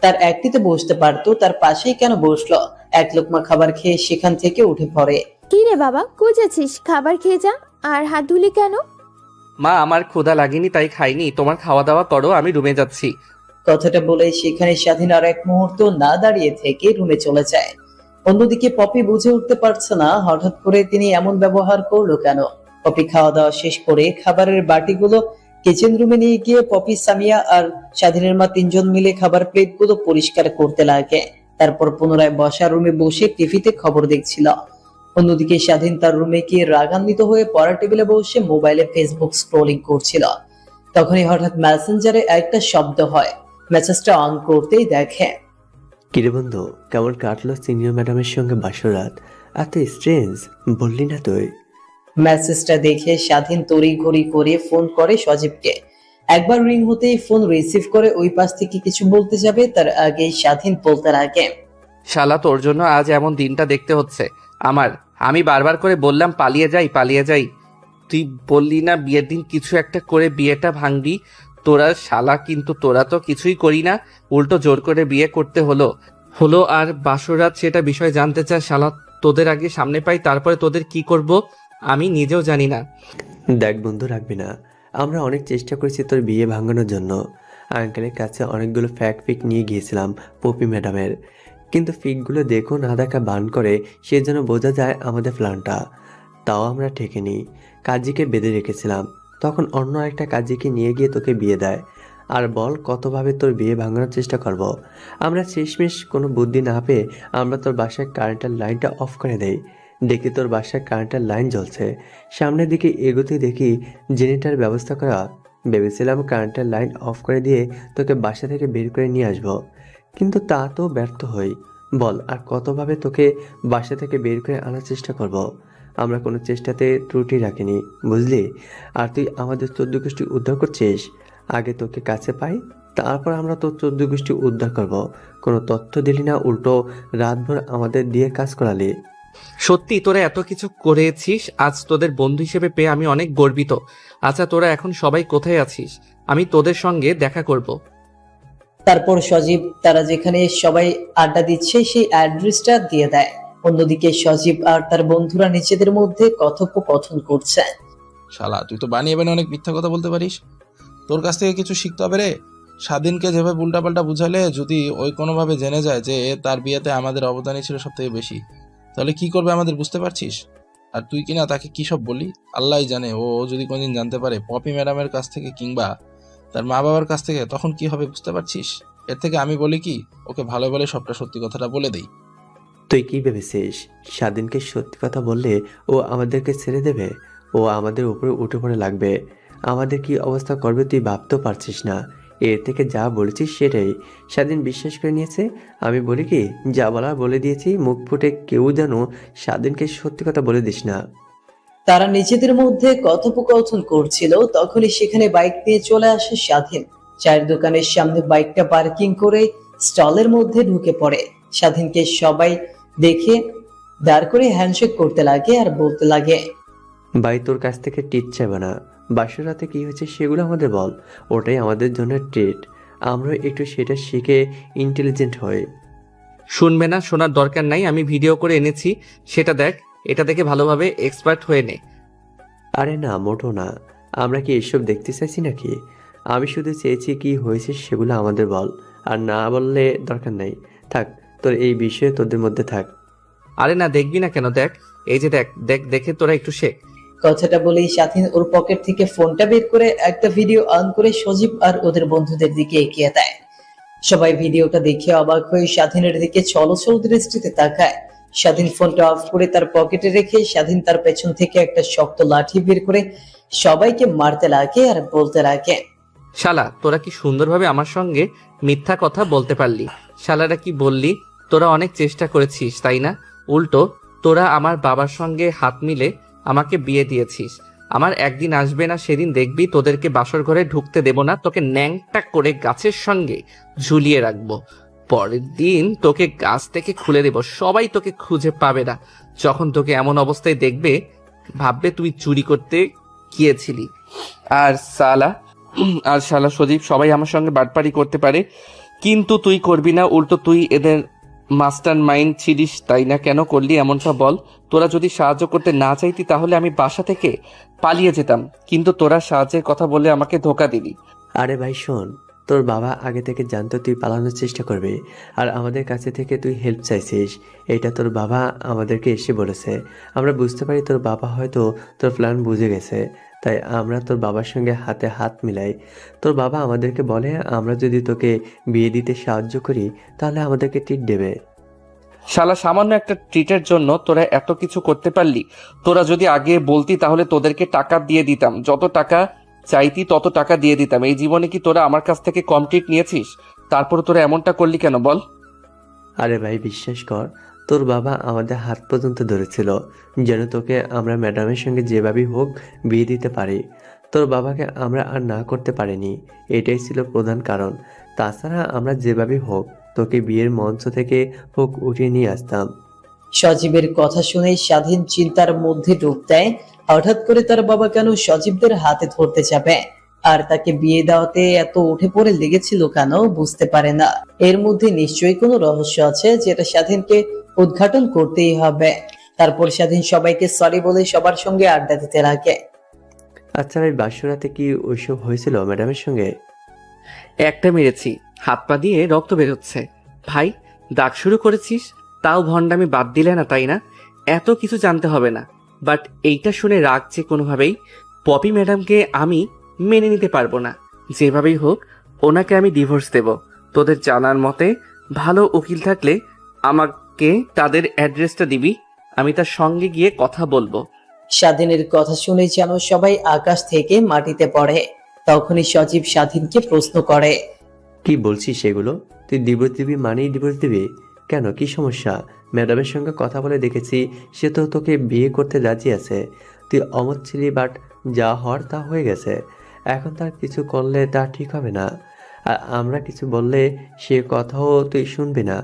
তার একটিতে বসতে পারতো, তার পাশেই কেন বসলো? এক লোকমা খাবার খেয়ে সেখান থেকে উঠে পড়ে। কি রে বাবা, কই যাচ্ছিস? খাবার খেয়ে যা। আর হাত ধুলি কেন? মা, আমার ক্ষুধা লাগেনি তাই খাইনি। তোমার খাওয়া দাওয়া করো, আমি রুমে যাচ্ছি। কথাটা বলে সেখানে স্বাধীন আর এক মুহূর্ত না দাঁড়িয়ে থেকে রুমে চলে যায়। অন্যদিকে পপি বুঝে উঠতে পারছে না হঠাৎ করে তিনি এমন ব্যবহার করলো কেন। পপি খাওয়া দাওয়া শেষ করে খাবারের বাটিগুলো কিচেন রুমে নিয়ে গিয়ে পপি, সামিয়া আর স্বাধীনের মা তিনজন মিলে খাবার প্লেটগুলো পরিষ্কার করতে লাগে। তারপর পুনরায় বসার রুমে বসে টিভিতে খবর দেখছিল। অন্যদিকে স্বাধীন তার রুমে গিয়ে রাগান্বিত হয়ে পড়ার টেবিলে বসে মোবাইলে ফেসবুক স্ক্রলিং করছিল। তখনই হঠাৎ মেসেঞ্জারে একটা শব্দ হয়। মেসেজটা অন করতেই দেখে, কিরে বন্ধু, কেমন কাটলো সিনিয়র ম্যাডামের সঙ্গে বাসরাত? এত স্ট্রেঞ্জ বললি না তুই? মেসেজটা দেখে স্বাধীন তড়িঘড়ি করে ফোন করে সজীবকে। একবার রিং হতেই ফোন রিসিভ করে ওই পাশ থেকে কিছু বলতে যাবে তার আগেই স্বাধীন বলতে লাগে, শালা, তোর জন্য আজ এমন দিনটা দেখতে হচ্ছে আমার। আমি বারবার করে বললাম পালিয়ে যাই পালিয়ে যাই, তুই বললি না বিয়ের দিন কিছু একটা করে বিয়েটা ভাঙবি? তোরা শালা, কিন্তু তোরা তো কিছুই করি না, উল্টো জোর করে বিয়ে করতে হলো আর বাসরাত সেটা বিষয় জানতে চায় শালা। তোদের আগে সামনে পাই, তারপরে তোদের কি করব আমি নিজেও জানি না। দেখ বন্ধু, রাখবি না। আমরা অনেক চেষ্টা করেছি তোর বিয়ে ভাঙানোর জন্য। আঙ্কেলের কাছে অনেকগুলো ফিক নিয়ে গিয়েছিলাম পপি ম্যাডামের, কিন্তু ফিকগুলো দেখো না দেখা বান করে, সে যেন বোঝা যায় আমাদের প্ল্যানটা। তাও আমরা ঠেকেনি, কাজীকে বেঁধে রেখেছিলাম। তখন অন্য একটা কাজীকে নিয়ে গিয়ে তোকে বিয়ে দেয়। আর বল কতভাবে তোর বিয়ে ভাঙানোর চেষ্টা করব। আমরা শেষমেশ কোনো বুদ্ধি না পেয়ে আমরা তোর বাসায় কারেন্টের লাইনটা অফ করে দেই। দেখি তোর বাসায় কারেন্টের লাইন জ্বলছে। সামনের দিকে এগোতে দেখি জেনারেটর ব্যবস্থা করা। ভেবেছিলাম কারেন্টের লাইন অফ করে দিয়ে তোকে বাসা থেকে বের করে নিয়ে আসব, কিন্তু তা তো ব্যর্থ হই। বল আর কতভাবে তোকে বাসা থেকে বের করে আনার চেষ্টা করব। আমরা কোনো চেষ্টাতে ত্রুটি রাখিনি, বুঝলি? আর তুই আমাদের 14 গোষ্ঠী উদ্ধার করছিস। আগে তোকে কাছে পাই, তারপর আমরা তোর 14 গোষ্ঠী উদ্ধার করব। কোনো তথ্য দিলি না, উল্টো রাতভর আমাদের দিয়ে কাজ করালি। সত্যি তোরা এত কিছু করেছিস, আজ তোদের বন্ধু হিসেবে পেয়ে আমি অনেক গর্বিত। আচ্ছা, তোরা এখন সবাই কোথায় আছিস? আমি তোদের সঙ্গে দেখা করব। তারপর সজীব তারা যেখানে সবাই আড্ডা দিচ্ছে সেই অ্যাড্রেসটা দিয়ে দেয়। অন্যদিকে সজীব আর তার বন্ধুরা নিজেদের মধ্যে কথোপকথন করছে। শালা, তুই তো বানিয়ে বানিয়ে অনেক মিথ্যা কথা বলতে পারিস। তোর কাছ থেকে কিছু শিখতে হবে রে। স্বাধীনকে যেভাবে উল্টাপাল্টা বুঝালে, যদি ওই কোনোভাবে জেনে যায় যে তার বিয়েতে আমাদের অবদানই ছিল সব থেকে বেশি, তাহলে কি করবে আমাদের বুঝতে পারছিস? আর তুই কিনা তাকে কি সব বললি, আল্লাহই জানে। ও যদি কোনদিন জানতে পারে পপি ম্যাডামের কাছ থেকে কিংবা তার মা বাবার কাছ থেকে, তখন কি হবে বুঝতে পারছিস? এর থেকে আমি বলি কি, ওকে ভালো বলে সবটা সত্যি কথাটা বলে দেই। তুই কি ভেবেছিস স্বাধীনকে সত্যি কথা বললে ও আমাদেরকে ছেড়ে দেবে? ও আমাদের উপরে উঠে পড়ে লাগবে। আমাদের কি অবস্থা করবে তুই ভাবতেও পারছিস না। এর থেকে যা বলেছিস সেটাই স্বাধীন বিশ্বাস করে নিয়েছে। আমি বলি কি, যা বলার বলে দিয়েছি, মুখ ফুটে কেউ যেন স্বাধীনকে সত্যি কথা বলে দিস না। তারা নিজেদের মধ্যে কথোপকথন করছিল, তখনই সেখানে বাইক নিয়ে চলে আসে স্বাধীন। চায়ের দোকানের সামনে বাইকটা পার্কিং করে স্টলের মধ্যে ঢুকে পড়ে। স্বাধীনকে সবাই দেখে দাঁড় করে হ্যান্ডশেক করতে লাগে আর বলতে লাগে, ভাই তোর কাছ থেকে টিট চাইবে না। বাসর রাতে কি হয়েছে সেগুলো আমাদের বল, ওটাই আমাদের জন্য ট্রিট। আমরা একটু সেটা শিখে ইন্টেলিজেন্ট হই। শুনবে না, শোনার দরকার নাই, আমি ভিডিও করে এনেছি, সেটা দেখ। এটা দেখে ভালোভাবে এক্সপার্ট হয়ে নে। আরে না, মোটো না। আমরা কি এসব দেখতে চাইছি নাকি? আমি শুধু চেয়েছি কি হয়েছে সেগুলো আমাদের বল। আর না বললে দরকার নাই, থাক, তোর এই বিষয়ে তোদের মধ্যে থাক। আরে না, দেখবি না কেন? দেখ, এই যে দেখ দেখ, দেখে তোরা একটু শেখ। কথাটা বলেই স্বাধীন ওর পকেট থেকে ফোনটা বের করে একটা ভিডিও অন করে সজীব আর ওদের বন্ধুদের দিকে এগিয়ে দেয়। সবাই ভিডিওটা দেখে অবাক হয়ে স্বাধীনের দিকে ছলছল দৃষ্টিতে তাকায়। স্বাধীন ফোনটা অফ করে তার পকেটে রেখে স্বাধীন তার পেছন থেকে একটা শক্ত লাঠি বের করে সবাইকে মারতে লাগে আর বলতে লাগে, শালা, তোরা কি সুন্দরভাবে আমার সঙ্গে মিথ্যা কথা বলতে পারলি? শালারা কি বললি, তোরা অনেক চেষ্টা করেছিস তাই না? উল্টো তোরা আমার বাবার সঙ্গে হাত মিলে আমাকে বিয়ে দিয়েছিস। আমার একদিন আসবে না, সেদিন দেখবি তোদেরকে বাসর ঘরে ঢুকতে দেব না, তোকে ন্যাংটা করে গাছের সঙ্গে ঝুলিয়ে রাখবো। পরের দিন তোকে গাছ থেকে খুলে দেব, সবাই তোকে খুঁজে পাবে না। যখন তোকে এমন অবস্থায় দেখবে, ভাববে তুই চুরি করতে গিয়েছিলি। আর শালা সজীব, সবাই আমার সঙ্গে বাটপারি করতে পারে, কিন্তু তুই করবি না। উল্টো তুই এদের মাস্টার মাইন্ড ছিলিস তাই না? কেন করলি এমনটা বল? তোরা যদি সাহায্য করতে না চাইতি তাহলে আমি বাসা থেকে পালিয়ে যেতাম, কিন্তু তোরা সাহায্যের কথা বলে আমাকে ধোকা দিলি। আরে ভাই শোন, তোর বাবা আগে থেকে জানতো তুই পালানোর চেষ্টা করবি, আর আমাদের কাছে থেকে তুই হেল্প চাইছিস। এটা তোর বাবা আমাদেরকে এসে বলেছে। আমরা বুঝতে পারি তোর বাবা হয়তো তোর প্ল্যান বুঝে গেছে, তাই আমরা তোর বাবার সঙ্গে হাতে হাত মিলাই। তোর বাবা আমাদেরকে বলে আমরা যদি তোকে বিয়ে দিতে সাহায্য করি তাহলে আমাদেরকে ট্রিট দেবে। শালা, সামান্য একটা ট্রিটের জন্য তোরা এত কিছু করতে পারলি? তোরা যদি আগে বলতি তাহলে তোদেরকে টাকা দিয়ে দিতাম, যত টাকা চাইতি তত টাকা দিয়ে দিতাম। এই জীবনে কি তোরা আমার কাছ থেকে কম ট্রিট নিয়েছিস? তারপর তোরা এমনটা করলি কেন বল? আরে ভাই বিশ্বাস কর, তোর বাবা আমাদের হাত পর্যন্ত ধরেছিল যেন তোকে আমরা ম্যাডামের সঙ্গে যেভাবেই হোক বিয়ে দিতে পারি। তোর বাবাকে আমরা আর না করতে পারিনি, এটাই ছিল প্রধান কারণ। তাছাড়া আমরা যেভাবেই হোক তোকে বিয়ের মঞ্চ থেকে হোক উঠিয়ে নিয়ে আসতাম। সজীবের কথা শুনে স্বাধীন চিন্তার মধ্যে ডুব দেয়। হঠাৎ করে তার বাবা কেন সজীবদের হাতে ধরতে যাবে, আর তাকে বিয়ে দেওয়াতে এত উঠে পড়ে লেগেছিল কেন বুঝতে পারে না। এর মধ্যে নিশ্চয়ই কোনো রহস্য আছে যেটা স্বাধীনকে উদ্ঘাটন করতেই হবে। তারপর স্বাধীন সবাইকে সরি বলে সবার সঙ্গে আড্ডা দিতে লাগে। আচ্ছা ভাই, বাসরাতে কি ওইসব হয়েছিল ম্যাডামের সঙ্গে? একটা মেরেছি, হাত পা দিয়ে রক্ত বেরোচ্ছে। ভাই, দাগ শুরু করেছিস, তাও ভণ্ডামি বাদ দিলে না, তাই না? এত কিছু জানতে হবে না। বাট এইটা শুনে রাগ যে কোনোভাবেই পপি ম্যাডামকে আমি মেনে নিতে পারবো না। যেভাবেই হোক ওনাকে আমি ডিভোর্স দেব। তোদের জানার মতে ভালো উকিল থাকলে আমাকে তাদের অ্যাড্রেসটা দিবি, আমি তার সঙ্গে গিয়ে কথা বলবো। স্বাধীনের কথা শুনে যেন সবাই আকাশ থেকে মাটিতে পড়ে। তখনই সজীব স্বাধীনকে প্রশ্ন করে। কি বলছিস সেগুলো? তুই ডিভোর্স দিবি মানেই ডিভোর্স দিবি? কেন, কি সমস্যা? ম্যাডামের সঙ্গে কথা বলে দেখেছি, সে তো তোকে বিয়ে করতে রাজি আছে। তুই অমত ছিলি, বাট যা হওয়ার তা হয়ে গেছে। এখন তার কিছু করলে তা ঠিক হবে না, আর আমরা কিছু বললে সে কথাও তুই শুনবি না।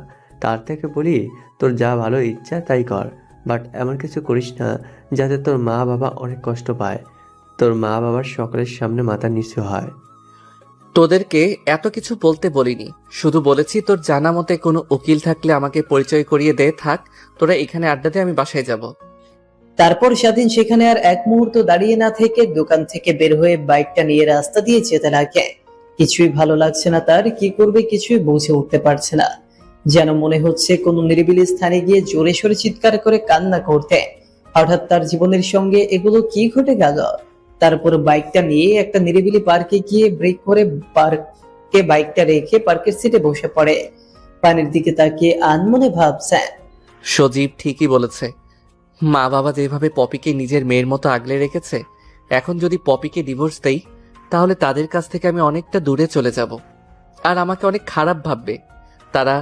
তার থেকে বলি, তোর যা ভালো ইচ্ছা তাই কর, বাট এমন কিছু করিস না যাতে তোর মা বাবা অনেক কষ্ট পায়, তোর মা বাবার সকলের সামনে মাথা নিচু হয়। তোদেরকে এত কিছু বলতে বলিনি, শুধু বলেছি তোর জানা মতে কোনো উকিল থাকলে আমাকে পরিচয় করিয়ে দে। থাক, তোরা এখানে আড্ডা দে, আমি বাসায় যাব। তারপর স্বাধীন সেখানে আর এক মুহূর্ত দাঁড়িয়ে না থেকে দোকান থেকে বের হয়ে বাইকটা নিয়ে রাস্তা দিয়ে যেতে লাগে। কিছুই ভালো লাগছে না তার, কি করবে কিছুই বুঝে উঠতে পারছে না। যেন মনে হচ্ছে কোনো নিরিবিলি স্থানে গিয়ে জোরে সোরে চিৎকার করে কান্না করতে। হঠাৎ তার জীবনের সঙ্গে এগুলো কি ঘটে গেল? তারপর বাইকটা নিয়ে একটা নিরিবিলি পার্কে গিয়ে ব্রেক করে পার্কে বাইকটা রেখে পার্কের সিটে বসে পড়ে। পানির দিকে তাকিয়ে আনমনে ভাবছে। সজীব ঠিকই বলেছে, মা বাবা যেভাবে পপিকে নিজের মেয়ের মতো আগলে রেখেছে, এখন যদি পপিকে ডিভোর্স দেই তাহলে তাদের কাছ থেকে আমি অনেকটা দূরে চলে যাব, আর আমাকে অনেক খারাপ ভাববে তারা।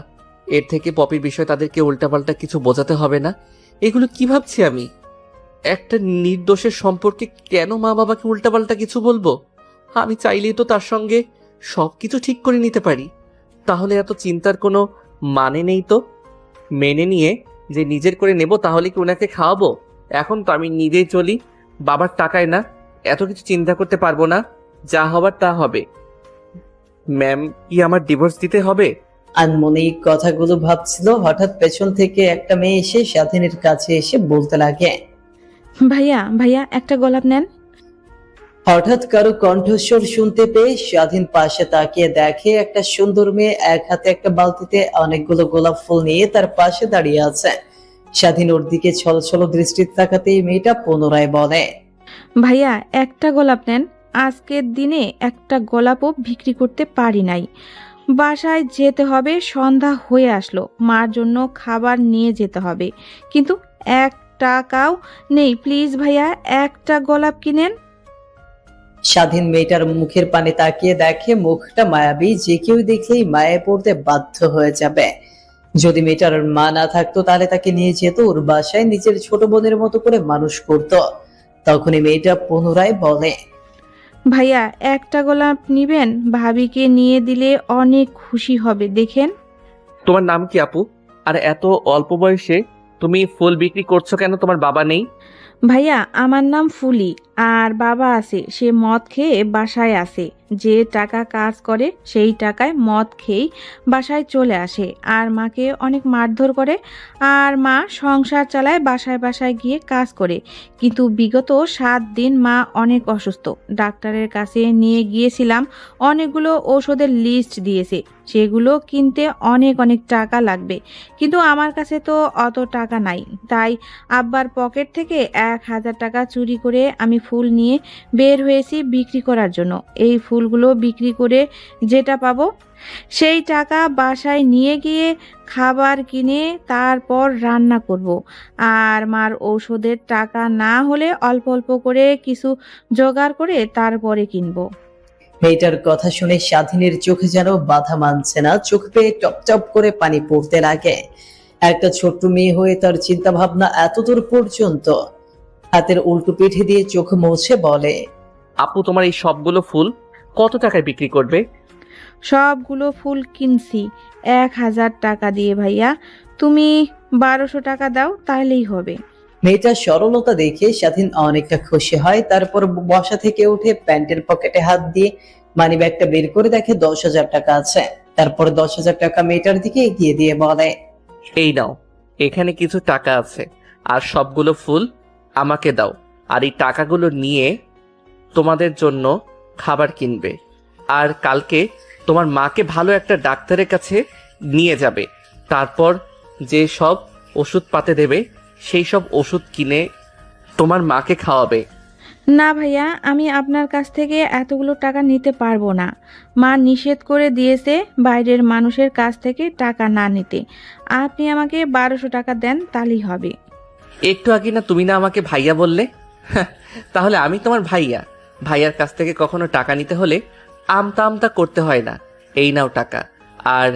এর থেকে পপির বিষয়ে তাদেরকে উল্টাপাল্টা কিছু বোঝাতে হবে না। এগুলো কি ভাবছি আমি? একটা নির্দোষের সম্পর্কে কেন মা বাবাকে উল্টাপাল্টা কিছু বলবো? আমি চাইলেই তো তার সঙ্গে সবকিছু ঠিক করে নিতে পারি। তাহলে এত চিন্তার কোনো মানে নেই তো। মেনে নিয়ে যে নিজের করে নেব তাহলে কি ওনাকে খাওয়াবো? এখন তো আমি নিজেই চলি, বাবার টাকায় না। এত কিছু চিন্তা করতে পারবো না, যা হবার তা হবে। ম্যাম, কি আমার ডিভোর্স দিতে হবে? আনমনে কথাগুলো ভাবছিল, হঠাৎ পেছন থেকে একটা মেয়ে এসে স্বাধীনের কাছে এসে বলতে লাগে। ভাইয়া ভাইয়া একটা গোলাপ নেন। হঠাৎ কারো কণ্ঠস্বর শুনতে পেয়ে স্বাধীন পাশে তাকিয়ে দেখে একটা সুন্দর মেয়ে এক হাতে একটা বালতিতে অনেকগুলো গোলাপ ফুল নিয়ে তার পাশে দাঁড়িয়ে আছে। স্বাধীন ওর দিকে ছলছল দৃষ্টি তাকাতেই মেয়েটা পুনরায় বলে। ভাইয়া একটা গোলাপ নেন, আজকের দিনে একটা গোলাপও বিক্রি করতে পারি নাই। বাসায় যেতে হবে, সন্ধ্যা হয়ে আসলো, মার জন্য খাবার নিয়ে যেতে হবে, কিন্তু 1 টাকাও নেই। প্লিজ ভাইয়া একটা গোলাপ কিনেন। স্বাধীন মেয়েটার মুখের পানে তাকিয়ে দেখে মুখটা মায়াবী, যে কেউ দেখলেই মায়ে পড়তে বাধ্য হয়ে যাবে। যদি মেয়েটার মা না থাকতো তাহলে তাকে নিয়ে যেত ওর বাসায়, নিজের ছোট বোনের মতো করে মানুষ করত। তখনই মেয়েটা পুনরায় বলে। ভাইয়া একটা গোলাপ নিবেন, ভাবিকে নিয়ে দিলে অনেক খুশি হবে, দেখেন। তোমার নাম কি আপু? আর এত অল্প বয়সে তুমি ফুল বিক্রি করছো কেন? তোমার বাবা নেই? ভাইয়া আমার নাম ফুলি, আর বাবা আছে, সে মদ খেয়ে বাসায় আসে। যে টাকা কাজ করে সেই টাকায় মদ খেয়েই বাসায় চলে আসে, আর মাকে অনেক মারধর করে। আর মা সংসার চালায়, বাসায় বাসায় গিয়ে কাজ করে। কিন্তু বিগত 7 দিন মা অনেক অসুস্থ, ডাক্তারের কাছে নিয়ে গিয়েছিলাম। অনেকগুলো ওষুধের লিস্ট দিয়েছে, সেগুলো কিনতে অনেক অনেক টাকা লাগবে, কিন্তু আমার কাছে তো অত টাকা নাই। তাই আব্বার পকেট থেকে 1000 টাকা চুরি করে আমি ফুল নিয়ে বের হয়েছি বিক্রি করার জন্য। এই ফুলগুলো বিক্রি করে যেটা পাবো সেই টাকা বাসায় নিয়ে গিয়ে খাবার কিনে তারপর রান্না করব। আর মার ঔষধের টাকা না হলে অল্প অল্প করে কিছু জোগাড় করে তারপরে কিনবো। মেয়েটার কথা শুনে স্বাধীনের চোখে যেন বাধা মানছে না, চোখ পেয়ে টপ টপ করে পানি পড়তে লাগে। একটা ছোট্ট মেয়ে হয়ে তার চিন্তা ভাবনা এতদূর পর্যন্ত। হাতের উল্টো পিঠে দিয়ে চোখ মুছে বলে। আপু, তোমার এই সবগুলো ফুল কত টাকায় বিক্রি করবে? সবগুলো ফুল কিনছি 1000 টাকা দিয়ে ভাইয়া, তুমি 1200 টাকা দাও তাহলেই হবে। মেয়েটার সরলতা দেখে স্বাধীন অনেকটা খুশি হয়। তারপর বসা থেকে উঠে প্যান্টের পকেটে হাত দিয়ে মানি ব্যাগটা বের করে দেখে 10,000 টাকা আছে। তারপর 10,000 টাকা মেয়েটার দিকে এগিয়ে দিয়ে বলে, এই নাও, এখানে কিছু টাকা আছে আর সবগুলো ফুল আমাকে দাও। আর এই টাকাগুলো নিয়ে তোমাদের জন্য খাবার কিনবে আর কালকে তোমার মাকে ভালো একটা ডাক্তারের কাছে নিয়ে যাবে। তারপর যে সব ওষুধ পাতে দেবে সেই সব ওষুধ কিনে তোমার মাকে খাওয়াবে। না ভাইয়া, আমি আপনার কাছ থেকে এতগুলো টাকা নিতে পারবো না। মা নিষেধ করে দিয়েছে বাইরের মানুষের কাছ থেকে টাকা না নিতে। আপনি আমাকে 1200 টাকা দেন, তাহলেই হবে। একটু আগে না তুমি না আমাকে ভাইয়া বললে? হ্যাঁ, তাহলে আমি তোমার ভাইয়া। ভাইয়ার কাছ থেকে কখনো টাকা নিতে হলে আমতা আমতা করতে হয় না। এই নাও টাকা, আর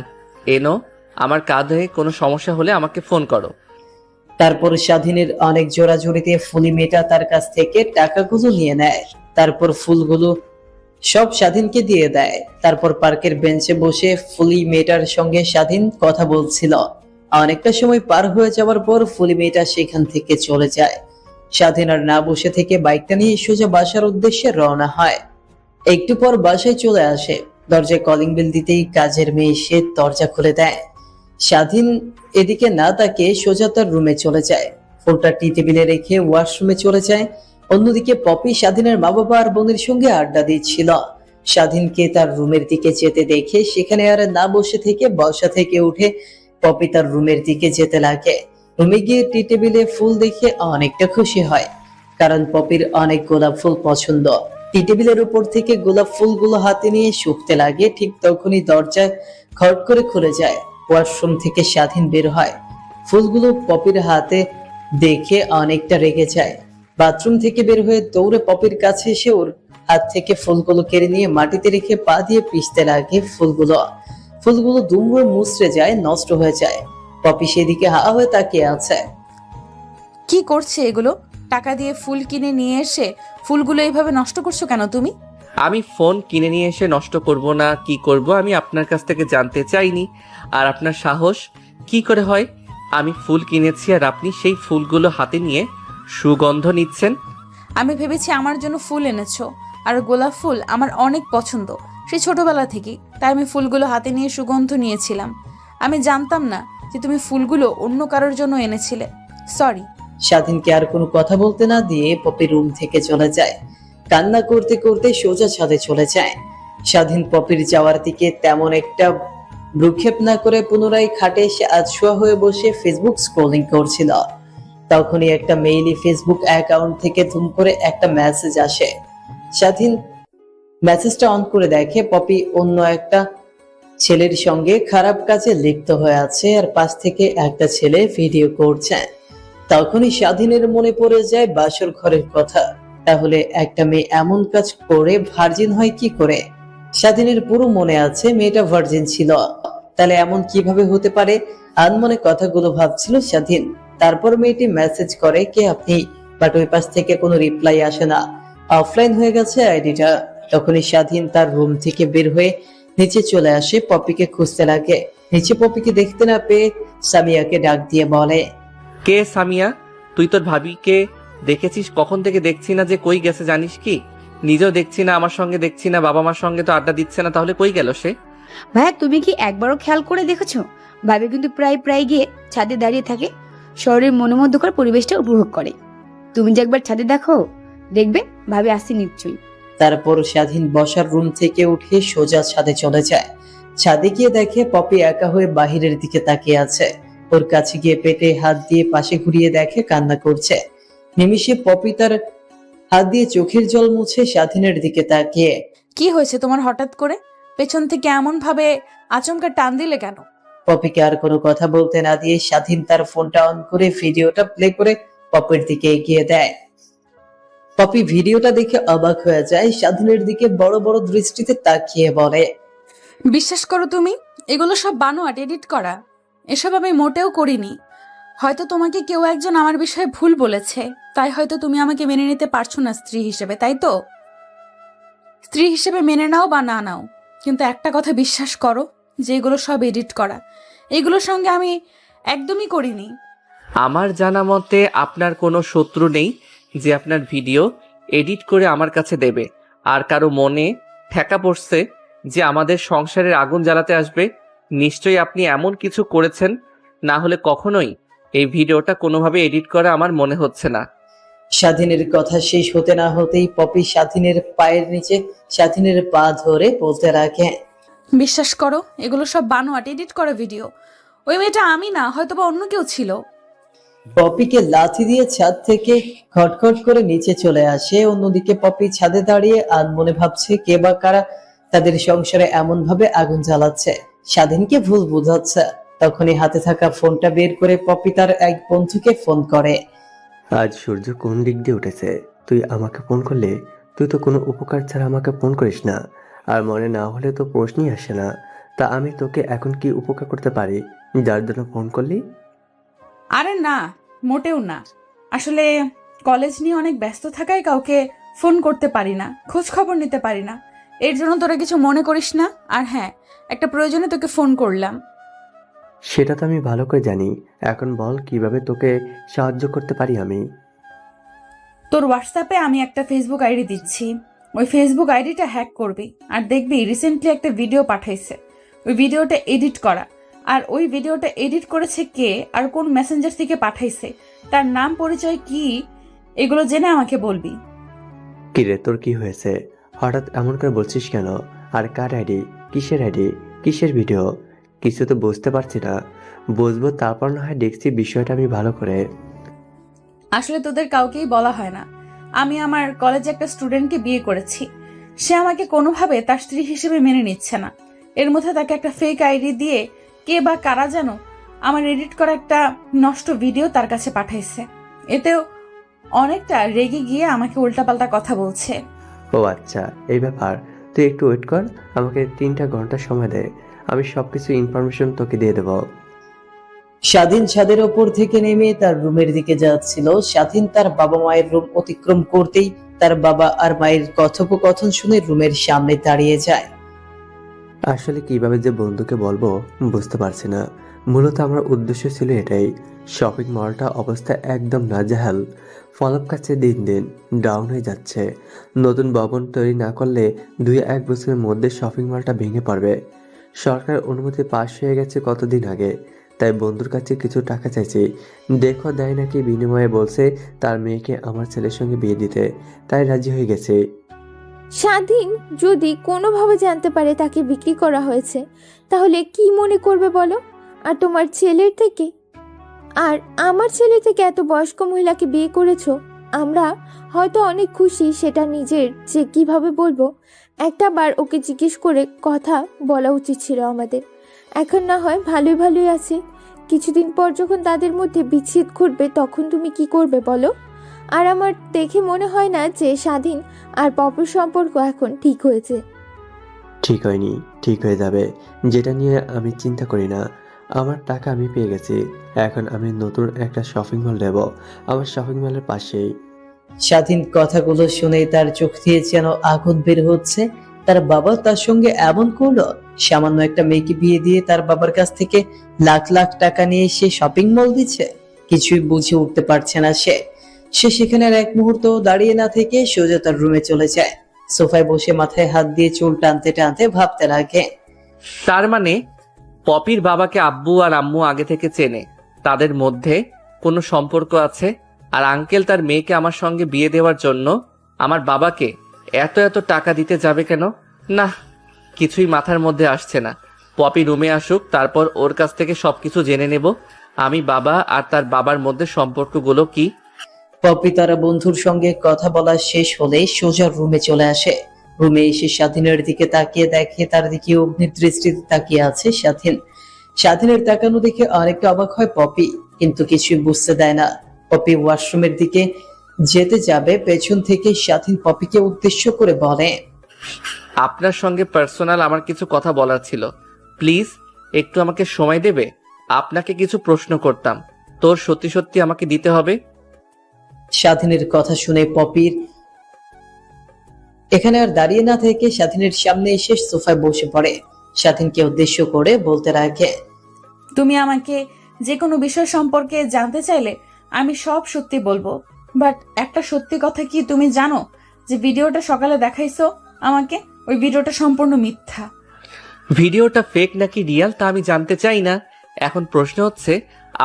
এনো আমার কাঁধে কোনো সমস্যা হলে আমাকে ফোন করো। তারপর স্বাধীনের অনেক জোরাজোরিতে ফুলি মেয়েটা তার কাছ থেকে টাকাগুলো নিয়ে নেয়। তারপর ফুলগুলো সব স্বাধীনকে দিয়ে দেয়। তারপর পার্কের বেঞ্চে বসে ফুলি মেয়েটার সঙ্গে স্বাধীন কথা বলছিল। অনেকটা সময় পার হয়ে যাওয়ার পর ফুলি মেয়েটা সেখান থেকে চলে যায়। স্বাধীন আর না বসে থেকে বাইকটা নিয়ে সোজা বাসার উদ্দেশ্যে রওনা হয়। একটু পর বাসায় চলে আসে। দরজায় কলিং বেল দিতেই কাজের মেয়ে এসে দরজা খুলে দেয়। স্বাধীন এদিকে না তাকিয়ে সোজা তার রুমে চলে যায়। ফোনটা টি টেবিলে রেখে ওয়াশরুমে চলে যায়। অন্যদিকে পপি স্বাধীনের মা বাবা আর বোনের সঙ্গে আড্ডা দিচ্ছিল। স্বাধীনকে তার রুমের দিকে যেতে দেখে সেখানে আর না বসে থেকে বসা থেকে উঠে পপি তার রুমের দিকে যেতে লাগে। রুমে গিয়ে টি টেবিলে ফুল দেখে অনেকটা খুশি হয়, কারণ পপির অনেক গোলাপ ফুল পছন্দ। টি টেবিলের উপর থেকে গোলাপ ফুলগুলো হাতে নিয়ে শুকতে লাগে। ঠিক তখনই দরজা খট করে খুলে যায়। ওয়াশরুম থেকে স্বাধীন বের হয়। ফুলগুলো পপির হাতে দেখে অনেকটা রেগে যায়। বাথরুম থেকে বের হয়ে দৌড়ে পপির কাছে এসে ওর হাত থেকে ফুলগুলো কেড়ে নিয়ে মাটিতে রেখে পা দিয়ে পিষতে লাগে ফুলগুলো দুমড়ে মুচড়ে যায়, নষ্ট হয়ে যায়। পপি সেদিকে হা হয়ে তাকিয়ে আছে। কি করছে এগুলো? টাকা দিয়ে ফুল কিনে নিয়ে এসে ফুলগুলো এইভাবে নষ্ট করছো কেন তুমি? আমি ফোন কিনে নিয়ে এসে নষ্ট করব না কি করব আমি আপনার কাছ থেকে জানতে চাইনি। আর আপনার সাহস কি করে হয়? আমি ফুল কিনেছি আর আপনি সেই ফুলগুলো হাতে নিয়ে সুগন্ধ নিচ্ছেন। আমি ভেবেছি আমার জন্য ফুল এনেছো, আর গোলাপ ফুল আমার অনেক পছন্দ সেই ছোটবেলা থেকে, তাই আমি ফুলগুলো হাতে নিয়ে সুগন্ধ নিয়েছিলাম। আমি জানতাম না যে তুমি ফুলগুলো অন্য কারোর জন্য এনেছিলে। সরি। স্বাধীনকে আর কোনো কথা বলতে না দিয়ে পপি রুম থেকে চলে যায়। কান্না করতে করতে সোজা ছাদে চলে যায়। স্বাধীন পপির যাওয়ার দিকে তেমন একটা ভ্রুক্ষেপ না করে পুনরায় খাটে এসে আধশোয়া হয়ে বসে ফেসবুক স্ক্রলিং করছিল। তখনই একটা মেইলি ফেসবুক অ্যাকাউন্ট থেকে ধুম করে একটা মেসেজ আসে। স্বাধীন মেসেজটা অন করে দেখে পপি অন্য একটা ছেলের সঙ্গে খারাপ কাজে লিপ্ত হয়ে আছে, আর পাশ থেকে একটা ছেলে ভিডিও করছে। তখনই স্বাধীনের মনে পড়ে যায় বাসর ঘরের কথা। তাহলে একটা মেয়ে এমন কাজ করে ভার্জিন হয় কি করে? স্বাধীনের পুরো মনে আছে মেয়েটা ভার্জিন ছিল। তাহলে এমন কিভাবে হতে পারে? আনমনে কথাগুলো ভাবছিল স্বাধীন। তারপর মেয়েটি মেসেজ করে, কে আপনি? বাট ওই পাশ থেকে কোনো রিপ্লাই আসে না, অফলাইন হয়ে গেছে আইডিটা। তখনই স্বাধীন তার রুম থেকে বের হয়ে নিচে চলে আসে, পপিকে খুঁজতে লাগে। নিচে পপিকে দেখতে না পেয়ে সামিয়াকে ডাক দিয়ে বলে, কে সামিয়া? তুই তোর ভাবিকে দেখেছিস? কখন থেকে দেখছি না যে কই গেছে জানিস কি? নিজেও দেখছি না, আমার সঙ্গে দেখছি না, বাবা মার সঙ্গে তো আড্ডা দিচ্ছে না, তাহলে কই গেল সে? ভাইয়া তুমি কি একবারও খেয়াল করে দেখেছো? ভাবি কিন্তু প্রায় গিয়ে ছাদে দাঁড়িয়ে থাকে, শহরের মনোমুগ্ধকর পরিবেশটা উপভোগ করে। তুমি যে একবার ছাদে দেখো, দেখবে ভাবি আসছে নিশ্চয়ই। তারপর স্বাধীন বসার রুম থেকে উঠে সোজা ছাদে চলে যায়। ছাদে গিয়ে দেখে পপি একা হয়ে বাহিরের দিকে তাকিয়ে আছে। ওর কাছে গিয়ে পেটে হাত দিয়ে পাশে ঘুরিয়ে দেখে কান্না করছে। নিমিষে পপি তার হাত দিয়ে চোখের জল মুছে স্বাধীনের দিকে তাকিয়ে, কি হয়েছে তোমার হঠাৎ করে? পেছন থেকে এমন ভাবে আচমকা টান দিলে কেন? পপিকে আর কোনো কথা বলতে না দিয়ে স্বাধীন তার ফোনটা অন করে ভিডিওটা প্লে করে পপির দিকে এগিয়ে দেয়। পপি ভিডিওটা দেখে অবাক হয়ে যায়, স্বাধীনের দিকে বড় বড় দৃষ্টিতে তাকিয়ে বলে, বিশ্বাস করো তুমি, এগুলো সব বানোয়াট, এডিট করা। এসব আমি মোটেও করিনি। হয়তো তোমাকে কেউ একজন আমার বিষয়ে ভুল বলেছে, তাই হয়তো তুমি আমাকে মেনে নিতে পারছো না স্ত্রী হিসেবে, তাই তো? স্ত্রী হিসেবে মেনে নাও বা না নাও, কিন্তু একটা কথা বিশ্বাস করো যে এগুলো সব এডিট করা। এগুলোর সঙ্গে আমি একদমই করিনি। আমার জানা মতে আপনার কোনো শত্রু নেই যে আপনার ভিডিও এডিট করে আমার কাছে দেবে। আর কারো মনে ঠেকা পড়ছে যে আমাদের সংসারের আগুন জ্বালাতে আসবে। নিশ্চয়ই আপনি এমন কিছু করেছেন, না হলে কখনোই এই ভিডিওটা কোনোভাবে এডিট করা আমার মনে হচ্ছে না। স্বাধীনের কথা শেষ হতে না হতেই পপি স্বাধীনের পায়ের নিচে স্বাধীনের পা ধরে বলতে রাখে, বিশ্বাস করো, এগুলো সব বানোয়াট এডিট করা ভিডিও। ওই মেয়েটা আমি না, হয়তোবা অন্য কেউ ছিল। পপিকে লাথি দিয়ে ছাদ থেকে খটখট করে নিচে চলে আসে। অন্যদিকে পপি ছাদে দাঁড়িয়ে আনমনে ভাবছে কে বা কারা তাদের সংসারে এমন ভাবে আগুন জ্বালাচ্ছে, স্বাধীনকে ভুল বোঝাচ্ছে। তখনই হাতে থাকা ফোনটা বের করে পপি তার এক বন্ধুকে ফোন করে। আজ সূর্য কোন দিক দিয়ে উঠেছে? তুই আমাকে ফোন করলে? তুই তো কোনো উপকার ছাড়া আমাকে ফোন করিস না, আর মনে না হলে তো প্রশ্নই আসে না। তা আমি তোকে এখন কি উপকার করতে পারি যার জন্য ফোন করলি? আরে না, মোটেও না। আসলে কলেজ নিয়ে অনেক ব্যস্ত থাকায় কাউকে ফোন করতে পারি না, খোঁজ খবর নিতে পারি না। এর জন্য তোরা কিছু মনে করিস না। আর হ্যাঁ, একটা প্রয়োজনে তোকে ফোন করলাম। সেটা তো আমি ভালো করে জানি। এখন বল কিভাবে তোকে সাহায্য করতে পারি আমি। তোর হোয়াটসঅ্যাপে আমি একটা ফেসবুক আইডি দিচ্ছি। ওই ফেসবুক আইডিটা হ্যাক করবি, আর দেখবি রিসেন্টলি একটা ভিডিও পাঠাইছে। ওই ভিডিওটা এডিট করা, আর ওই ভিডিওটা এডিট করেছে কে আর কোন মেসেঞ্জার থেকে পাঠাইছে, তার নাম পরিচয় কি, এগুলো জেনে আমাকে বলবি। কিরে, তোর কি হয়েছে? হঠাৎ এমন করে বলছিস কেন? আর কার আইডি? কিসের আইডি? কিসের ভিডিও? কিছু তো বুঝতে পারছি না। বুঝবো তারপর না হয় দেখছি বিষয়টা আমি ভালো করে। আসলে তোদের কাউকেই বলা হয় না, আমি আমার কলেজে একটা স্টুডেন্টকে বিয়ে করেছি। সে আমাকে কোনোভাবে তার স্ত্রী হিসেবে মেনে নিচ্ছে না। এর মধ্যে তাকে একটা ফেক আইডি দিয়ে কে বা কারা যেন আমার এডিট করা একটা নষ্ট ভিডিও তার কাছে পাঠাইছে। এতেও অনেকটা রেগে গিয়ে আমাকে উল্টাপাল্টা কথা বলছে। ও আচ্ছা, এই ব্যাপার। তুই একটু ওয়েট কর, আমাকে 3টা ঘন্টা সময় দে, আমি সবকিছু ইনফরমেশন তোকে দিয়ে দেবো। স্বাধীন ছাদের ওপর থেকে নেমে তার রুমের দিকে যাচ্ছিল। স্বাধীন তার বাবা মায়ের রুম অতিক্রম করতেই তার বাবা আর মায়ের কথোপকথন শুনে রুমের সামনে দাঁড়িয়ে যায়। আসলে কিভাবে যে বন্ধুকে বলবো বুঝতে পারছি না। মূলত আমার উদ্দেশ্য ছিল এটাই। শপিং মলটা অবস্থা একদম নাজেহাল। ফলক কাছে দিন দিন ডাউন হয়ে যাচ্ছে। নতুন ভবন তৈরি না করলে 2-1 বছরের মধ্যে শপিং মলটা ভেঙে পড়বে। সরকার অনুমতি পাশ হয়ে গেছে কতদিন আগে, তাই বন্ধুর কাছে কিছু টাকা চাইছি। দেখো দেয় নাকি, বিনিময়ে বলছে তার মেয়েকে আমার ছেলের সঙ্গে বিয়ে দিতে, তাই রাজি হয়ে গেছে। স্বাধীন যদি কোনোভাবে জানতে পারে তাকে বিক্রি করা হয়েছে, তাহলে কি মনে করবে বলো? আর তোমার ছেলের থেকে, আর আমার ছেলে থেকে এত বয়স্ক মহিলাকে বিয়ে করেছো। আমরা হয়তো অনেক খুশি, সেটা নিজের যে কিভাবে বলবো একটা বার ওকে জিজ্ঞেস করে কথা বলা উচিত ছিল আমাদের। এখন না হয় ভালোই ভালোই আছে, কিছুদিন পর যখন তাদের মধ্যে বিচ্ছেদ ঘটবে তখন তুমি কি করবে বলো? আর আমার দেখে মনে হয় না যে স্বাধীন আর পপুর সম্পর্ক এখন ঠিক হয়েছে। ঠিক হয়নি, ঠিক হয়ে যাবে। যেটা নিয়ে আমি চিন্তা করি না। আমার টাকা আমি পেয়ে গেছি। এখন আমি নতুন একটা শপিং মল নেব, আমার শপিং মলের পাশেই। স্বাধীন কথাগুলো শুনে তার চোখ দিয়ে যেন আগুন বের হচ্ছে। তার বাবা তার সঙ্গে এমন করলো, সামান্য একটা মেয়েকে বিয়ে দিয়ে তার বাবার কাছ থেকে লাখ লাখ টাকা নিয়ে সে শপিং মল দিচ্ছে। কিছুই বুঝে উঠতে পারছে না সে সেখানে আর এক মুহূর্ত দাঁড়িয়ে না থেকে সোজা তার রুমে চলে যায়। সোফায় বসে মাথায় হাত দিয়ে চুল টানতে টানতে ভাবতে লাগে। তার মানে পপির বাবাকে আব্বু আর আম্মু আগে থেকে চেনে, তাদের মধ্যে কোনো সম্পর্ক আছে। আর আঙ্কেল তার মেয়েকে আমার সঙ্গে বিয়ে দেওয়ার জন্য আমার বাবাকে এত এত টাকা দিতে যাবে কেন? না, কিছুই মাথার মধ্যে আসছে না। পপি রুমে আসুক, তারপর ওর কাছ থেকে সবকিছু জেনে নেব আমি বাবা আর তার বাবার মধ্যে সম্পর্কগুলো কি। পপি তার বন্ধুর সঙ্গে কথা বলা শেষ হলে সোজা রুমে চলে আসে। রুমে এসে স্বাধীনের দিকে তাকিয়ে দেখে তার দিকে অগ্নি দৃষ্টিতে তাকিয়ে আছে স্বাধীন। স্বাধীনের তাকানো দেখে অনেকটা অবাক হয় পপি, কিন্তু কিছুই বুঝতে দেয় না। পপি ওয়াশরুমের দিকে যেতে যাবে, পেছন থেকে স্বাধীন পপিকে উদ্দেশ্য করে বলে, আপনার সঙ্গে পার্সোনাল আমার কিছু কথা বলার ছিল, প্লিজ একটু আমাকে সময় দেবে? আপনাকে কিছু প্রশ্ন করতাম, তোর সত্যি সত্যি আমাকে দিতে হবে। স্বাধীনের কথা শুনে পপির এখানে আর দাঁড়িয়ে না থেকে স্বাধীনের সামনে এসে সোফায় বসে পড়ে। স্বাধীনকে উদ্দেশ্য করে বলতে রাখে, তুমি আমাকে যে কোনো বিষয় সম্পর্কে জানতে চাইলে আমি সব সত্যি বলবো। বাট একটা সত্যি কথা কি তুমি জানো, যে ভিডিওটা সকালে দেখাইছো আমাকে, ওই ভিডিওটা সম্পূর্ণ মিথ্যা। ভিডিওটা ফেক নাকি রিয়েল তা আমি জানতে চাই না। এখন প্রশ্ন হচ্ছে,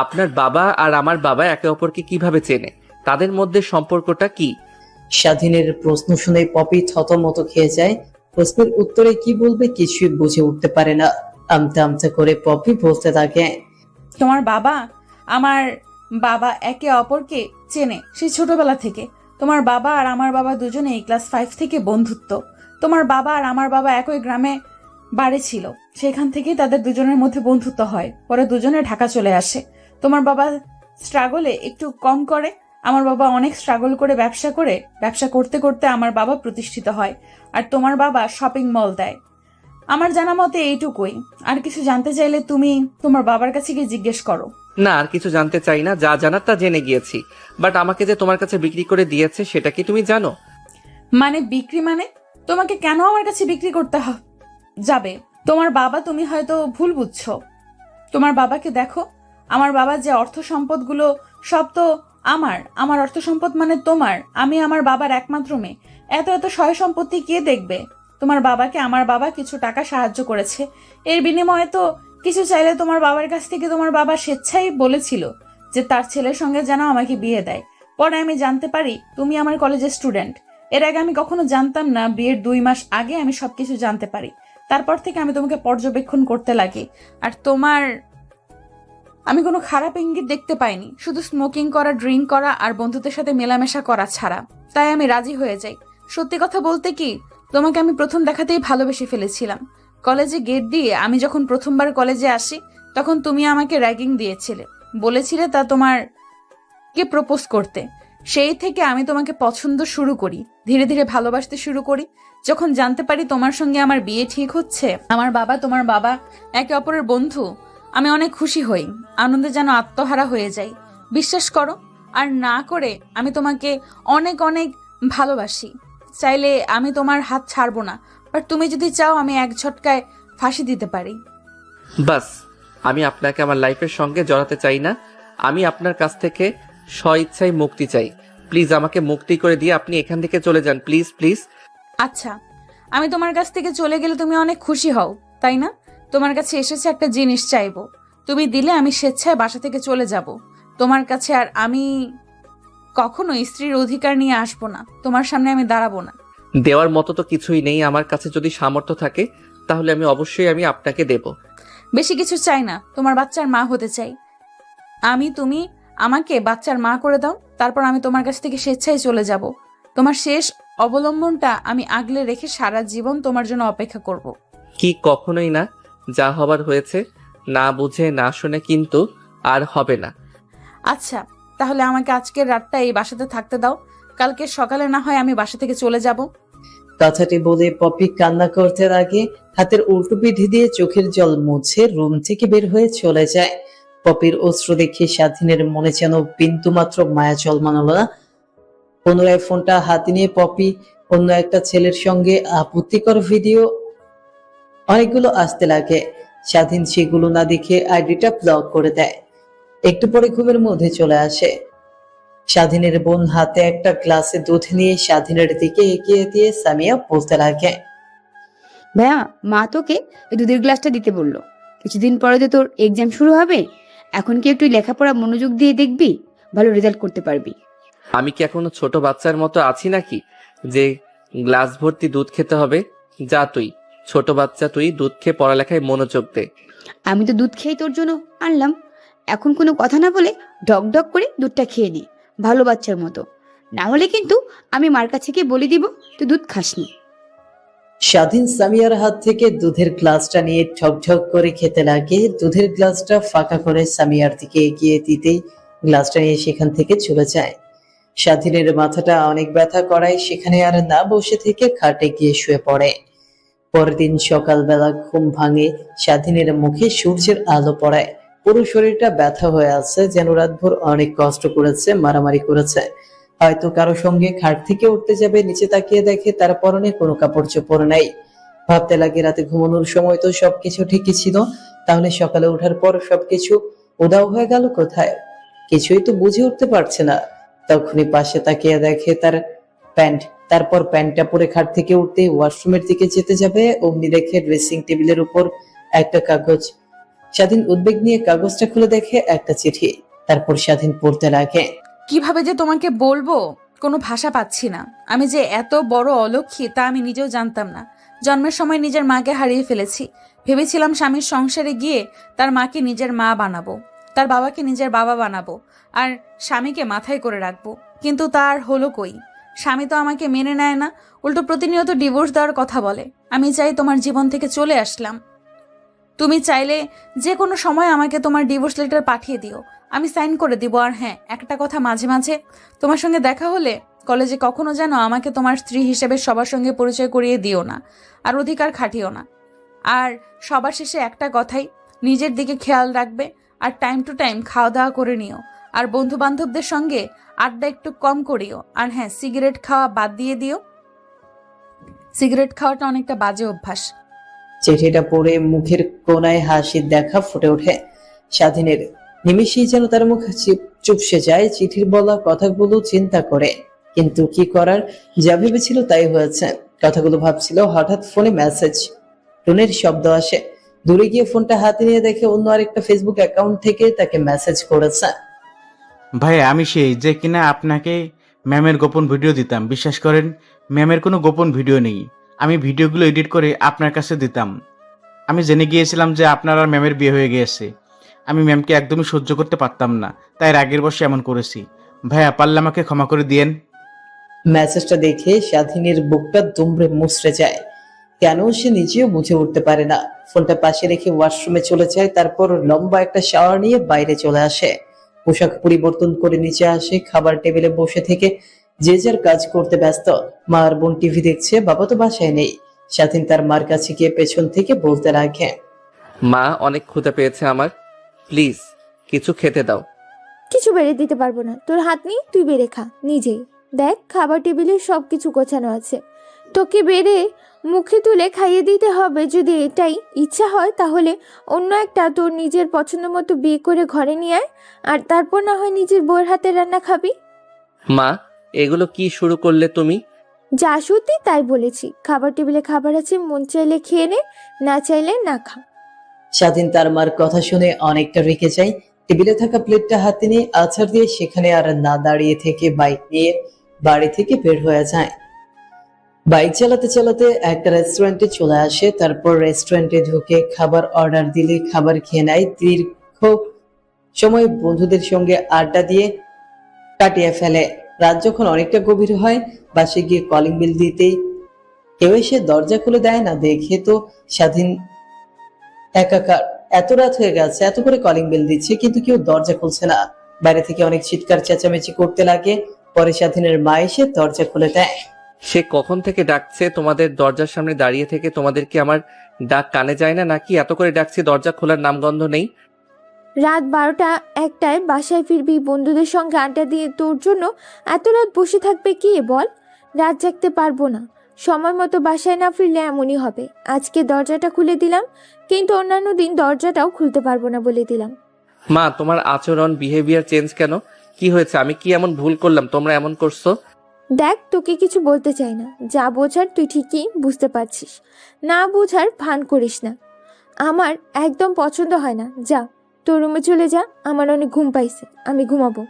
আপনার বাবা আর আমার বাবা একে অপরকে কিভাবে চেনে? তাদের মধ্যে সম্পর্কটা কি? স্বাধীনের প্রশ্ন শুনে পপি থতমত খেয়ে যায়। প্রশ্নের উত্তরে কি বলবে কিছুই বুঝে উঠতে পারে না। আমতা আমতা করে পপি বলতে থাকে, তোমার বাবা আমার বাবা একে অপরকে চেনে সেই ছোটবেলা থেকে। তোমার বাবা আর আমার বাবা দুজনেই ক্লাস 5 থেকে বন্ধুত্ব। তোমার বাবা আর আমার বাবা একই গ্রামে বাড়ি ছিল, সেখান থেকেই তাদের দুজনের মধ্যে বন্ধুত্ব হয়। পরে দুজনে ঢাকা চলে আসে। তোমার বাবা স্ট্রাগলে একটু কম করে, আমার বাবা অনেক স্ট্রাগল করে ব্যবসা করতে করতে আমার বাবা প্রতিষ্ঠিত হয়। আর তোমার বাবা শপিং মল দেয়। আমার জানা মতে এইটুকুই। আর কিছু জানতে চাইলে তুমি তোমার বাবার কাছে গিয়ে জিজ্ঞেস করো। না, আর কিছু জানতে চাই না, যা জানার তা জেনে গিয়েছি। বাট আমাকে যে তোমার কাছে বিক্রি করে দিয়েছে সেটা কি তুমি জানো? মানে বিক্রি মানে? তোমাকে কেন আমার কাছে বিক্রি করতে যাবে? তোমার বাবা, তুমি হয়তো ভুল বুঝছো। তোমার বাবাকে দেখো। আমার বাবার যে অর্থ সম্পদগুলো সব তো আমার অর্থ সম্পদ মানে তোমার। আমি আমার বাবার একমাত্র মেয়ে। এত এত সয় সম্পত্তি কে দেখবে? তোমার বাবাকে আমার বাবা কিছু টাকা সাহায্য করেছে। এর বিনিময়ে তো কিছু চাইলে তোমার বাবার কাছ থেকে তোমার বাবা স্বেচ্ছাই বলেছিল যে তার ছেলের সঙ্গে যেন আমাকে বিয়ে দেয়। পরে আমি জানতে পারি তুমি আমার কলেজের স্টুডেন্ট। এর আগে আমি কখনো জানতাম না। বিয়ের 2 মাস আগে আমি সবকিছু জানতে পারি। তারপর থেকে আমি তোমাকে পর্যবেক্ষণ করতে লাগি। আর আমি কোনো খারাপ ইঙ্গিত দেখতে পাইনি, শুধু স্মোকিং করা, ড্রিঙ্ক করা আর বন্ধুদের সাথে মেলামেশা করা ছাড়া। তাই আমি রাজি হয়ে যাই। সত্যি কথা বলতে কি, তোমাকে আমি প্রথম দেখাতেই ভালোবেসে ফেলেছিলাম। কলেজে গেট দিয়ে আমি যখন প্রথমবার কলেজে আসি, তখন তুমি আমাকে র্যাগিং দিয়েছিলে, বলেছিলে তা তোমার কে প্রপোজ করতে। সেই থেকে আমি তোমাকে পছন্দ শুরু করি, ধীরে ধীরে ভালোবাসতে শুরু করি। যখন জানতে পারি তোমার সঙ্গে আমার বিয়ে ঠিক হচ্ছে, আমার বাবা তোমার বাবা একে অপরের বন্ধু, আমি অনেক খুশি হই, আনন্দে যেন আত্মহারা হয়ে যাই। বিশ্বাস করো আর না করে আমি তোমাকে অনেক অনেক ভালোবাসি। চাইলে আমি তোমার হাত ছাড়বো না, বাট তুমি যদি চাও আমি এক ঝটকায় ফাঁসি দিতে পারি। বাস, আমি আপনাকে আমার লাইফের সঙ্গে জড়াতে চাই না। আমি আপনার কাছ থেকে স্বইচ্ছায় মুক্তি চাই। প্লিজ আমাকে মুক্তি করে দিয়ে আপনি এখান থেকে চলে যান, প্লিজ প্লিজ। আচ্ছা, আমি তোমার কাছ থেকে চলে গেলে তুমি অনেক খুশি হও, তাই না? তোমার কাছে এসেছে একটা জিনিস চাইবো, তুমি দিলে আমি স্বেচ্ছায় বাসা থেকে চলে যাব তোমার কাছে। আর আমি কখনো স্ত্রীর অধিকার নিয়ে আসবো না, তোমার সামনে আমি দাঁড়াবো না। দেওয়ার মতো তো কিছুই নেই আমার কাছে। যদি সামর্থ্য থাকে তাহলে আমি আপনাকে দেব। বেশি কিছু চাই না, তোমার বাচ্চার মা হতে চাই আমি। তুমি আমাকে বাচ্চার মা করে দাও, তারপর আমি তোমার কাছ থেকে স্বেচ্ছায় চলে যাব। তোমার শেষ অবলম্বনটা আমি আগলে রেখে সারা জীবন তোমার জন্য অপেক্ষা করব। কি? কখনোই না। যা হবার হয়েছে, না বুঝে না শুনে কিন্তু আর হবে না। আচ্ছা, তাহলে আমাকে আজকের রাতটা এই বাসাতে থাকতে দাও, কালকে সকালে না হয় আমি বাসা থেকে চলে যাব। কথাটি বলে পপি কান্না করতে লাগে। হাতের উল্টো পিঠে দিয়ে চোখের জল মুছে রুম থেকে বের হয়ে চলে যায়। পপির অশ্রু দেখে স্বাধীনের মনে যেন বিন্দু মাত্র মায়া জন্মালো না। পুনরায় ফোনটা হাতে নিয়ে পপি অন্য একটা ছেলের সঙ্গে আপত্তিকর ভিডিও অনেকগুলো আসতে লাগে। স্বাধীন সেগুলো না দেখে আইডিটা ব্লক করে দেয়। একটু পরে ঘুমের মধ্যে চলে আসে। স্বাধীনের বোন হাতে একটা গ্লাসে দুধ নিয়ে স্বাধীনের দিকে এগিয়ে দিয়ে সামিয়া বলতে লাগে, ভাইয়া, মা তোকে এই দুধের গ্লাসটা দিতে বললো। কিছুদিন পরে তো তোর এক্সাম শুরু হবে। এখন কি একটু লেখাপড়া মনোযোগ দিয়ে দেখবি, ভালো রেজাল্ট করতে পারবি। আমি কি এখনো ছোট বাচ্চার মতো আছি নাকি যে গ্লাস ভর্তি দুধ খেতে হবে? যা, তুই ছোট বাচ্চা, তুই দুধ খেয়ে পড়ালেখায় মনোযোগ দে। আমি তো দুধ খেয়ে তোর জন্য আনলাম। এখন কোনো কথা না বলে ডক ডক করে দুধটা খেয়ে নে, ভালো বাচ্চার মতো। না হলে কিন্তু আমি মার কাছে গিয়ে বলে দিব তুই দুধ খাসনি। স্বাধীন সামিয়ার হাত থেকে দুধের গ্লাসটা নিয়ে ঠকঠক করে খেতে লাগে। দুধের গ্লাসটা ফাঁকা করে সামিয়ার দিকে এগিয়ে দিতেই গ্লাসটা নিয়ে সেখান থেকে চলে যায়। স্বাধীনের মাথাটা অনেক ব্যথা করায় সেখানে আর না বসে থেকে খাটে গিয়ে শুয়ে পড়ে। পরের দিন সকালবেলা ঘুম ভাঙে, স্বাধীনের মুখে সূর্যের আলো পড়ায়। পুরো শরীরটা ব্যথা হয়ে আছে, যেন রাতভর অনেক কষ্ট করেছে, মারামারি করেছে। হয়তো কারো সঙ্গে খাট থেকে উঠতে যাবে, নিচে তাকিয়ে দেখে তার পরনে কোনো কাপড় চোপড় নাই। ভাবতে লাগে রাতে ঘুমানোর সময় তো সবকিছু ঠিকই ছিল, তাহলে সকালে ওঠার পর সবকিছু উধাও হয়ে গেল কোথায়, কিছুই তো বুঝে উঠতে পারছে না। তখনই পাশে তাকিয়ে দেখে তার প্যান্ট। তারপর প্যান্টটা পরে খাট থেকে উঠতে ওয়াশরুমের দিকে যেতে যাবে, অমনি দেখে ড্রেসিং টেবিলের উপর একটা কাগজ। স্বাধীন উদ্বেগ নিয়ে কাগজটা খুলে দেখে একটা চিঠি। তারপর স্বাধীন পড়তে লাগে। কিভাবে যে তোমাকে বলবো, কোনো ভাষা পাচ্ছি না। আমি যে এত বড় অলক্ষী তা আমি নিজেও জানতাম না। জন্মের সময় নিজের মাকে হারিয়ে ফেলেছি। ভেবেছিলাম স্বামীর সংসারে গিয়ে তার মাকে নিজের মা বানাবো, তার বাবাকে নিজের বাবা বানাবো, আর স্বামীকে মাথায় করে রাখবো। কিন্তু তার হলো কই? স্বামী তো আমাকে মেনে নেয় না, উল্টো প্রতিনিয়ত ডিভোর্স দেওয়ার কথা বলে। আমি চাই তোমার জীবন থেকে চলে আসলাম। তুমি চাইলে যে কোনো সময় আমাকে তোমার ডিভোর্স লেটার পাঠিয়ে দিও, আমি সাইন করে দিব। আর হ্যাঁ, একটা কথা, মাঝে মাঝে তোমার সঙ্গে দেখা হলে কলেজে কখনো যেন আমাকে তোমার স্ত্রী হিসেবে সবার সঙ্গে পরিচয় করিয়ে দিও না, আর অধিকার খাটিও না। আর সবার শেষে একটা কথাই, নিজের দিকে খেয়াল রাখবে, আর টাইম টু টাইম খাওয়া দাওয়া করে নিও। আর বন্ধু বান্ধবদের সঙ্গে আড্ডা একটু কম করিও। আর হ্যাঁ, সিগারেট খাওয়া বাদ দিয়ে দিও। সিগারেট খাওয়াটা অনেকটা বাজে অভ্যাস। চিঠিটা পড়ে মুখের কোনায় হাসির দেখা ফুটে ওঠে স্বাধীনের। নিমিষেই যেন তার মুখ চুপসে যায়। চিঠির বলা কথাগুলো চিন্তা করে, কিন্তু কি করার, যা ভেবেছিল তাই হয়েছে। কথাগুলো ভাবছিল, হঠাৎ ফোনে মেসেজ। টুনের শব্দ আসে। দূরে গিয়ে ফোনটা হাতে নিয়ে দেখে অন্য আরেকটা ফেসবুক অ্যাকাউন্ট থেকে তাকে মেসেজ করেছে। ভাই, আমি সেই যে কিনা আপনাকে ম্যামের গোপন ভিডিও দিতাম। বিশ্বাস করেন, ম্যামের কোনো গোপন ভিডিও নেই। আমি ভিডিওগুলো এডিট করে আপনার কাছে দিতাম। আমি জেনে গিয়েছিলাম যে আপনার আর ম্যামের বিয়ে হয়ে গিয়েছে। আমি ম্যামকে একদমই সহ্য করতে পারতাম না, তাই রাগের বশে এমন করেছি। ভাইয়া, পারলে আমাকে ক্ষমা করে দিয়েন। মেসেজটা দেখে স্বাধীনের বুকটা দুমড়ে মুচড়ে যায়। কেন সে নিজেও বুঝে উঠতে পারে না। ফোনটা পাশে রেখে ওয়াশরুমে চলে যায়। তারপর লম্বা একটা শাওয়ার নিয়ে বাইরে চলে আসে। পোশাক পরিবর্তন করে নিচে আসে। খাবার টেবিলে বসে থেকে যে যার কাজ করতে ব্যস্ত। মা আর বোন টিভি দেখছে, বাবা তো বাসায় নেই। স্বাধীন তার মার কাছে গিয়ে পেছন থেকে বলতে লাগে, মা, অনেক ক্ষুধা পেয়েছে আমার, প্লিজ কিছু খেতে দাও। কিছু বেড়ে দিতে পারবো না, তোর হাত নিয়ে তুই বেড়ে খা নিজেই। দেখ, খাবার টেবিলে সব কিছু গোছানো আছে, তোকে বেড়ে মুখে তুলে খাইয়ে দিতে হবে। যদি এটাই ইচ্ছা হয় তাহলে অন্য একটা তোর নিজের পছন্দ মতো বিয়ে করে ঘরে নিয়ে আয়, আর তারপর না হয় নিজের বউয়ের হাতে রান্না খাবি। মা, এগুলো কি শুরু করলে তুমি? যা সত্যি তাই বলেছি। খাবার টেবিলে খাবার আছে, মন চাইলে খেয়ে নে, না চাইলে না খা। স্বাধীন তার মার কথা শুনে অনেকটা রেগে যায়। টেবিলে থাকা প্লেটটা হাতে নিয়ে আছাড় দিয়ে সেখানে আর না দাঁড়িয়ে থেকে বাইক নিয়ে বাড়ি থেকে বের হয়ে যায়। বাইক চালাতে চালাতে একটা রেস্টুরেন্টে চলে আসে। তারপর রেস্টুরেন্টে ঢুকে খাবার অর্ডার দিলে খাবার খেয়ে নেয়। দীর্ঘ সময় বন্ধুদের সঙ্গে আড্ডা দিয়ে কাটিয়ে ফেলে। রাত যখন অনেকটা গভীর হয়, বাসে গিয়ে কলিং বেল দিতেই কেউ এসে দরজা খুলে দেয় না। দেখে তো স্বাধীন একাকার। এত রাত হয়ে গেছে, এত করে কলিং বেল দিচ্ছে, কিন্তু কেউ দরজা খুলছে না। বাইরে থেকে অনেক চিৎকার চেঁচামেচি করতে লাগে। পরে স্বাধীনের মা এসে দরজা খুলে দেয়। সে কখন থেকে ডাকছে তোমাদের দরজার সামনে দাঁড়িয়ে থেকে? তোমাদের কি আমার ডাক কানে যায় না নাকি? এত করে ডাকছি, দরজা খোলার নামগন্ধ নেই। রাত 12টা 1টায় বাসায় ফিরবি, বন্ধুদের সঙ্গে আড্ডা দিয়ে তোর জন্য এত রাত বসে থাকবে কে বল? রাত জাগতে পারবো না। সময় মতো বাসায় না ফিরলে এমনই হবে। আজকে দরজাটা খুলে দিলাম, কিন্তু অন্যান্য দিন দরজাটাও খুলতে পারবো না বলে দিলাম। মা, তোমার আচরণ, বিহেভিয়ার চেঞ্জ কেন? কি হয়েছে? আমি কি এমন ভুল করলাম তোমরা এমন করছো? দেখ, তোকে কিছু বলতে চাই না, যা বোঝার তুই ঠিকই বুঝতে পারছিস। না বোঝার ভান করিস না। আমার একদম পছন্দ হয় না। যা, তোর রুমে চলে যা, আমার অনেক ঘুম পাইছে, আমি ঘুমাবো।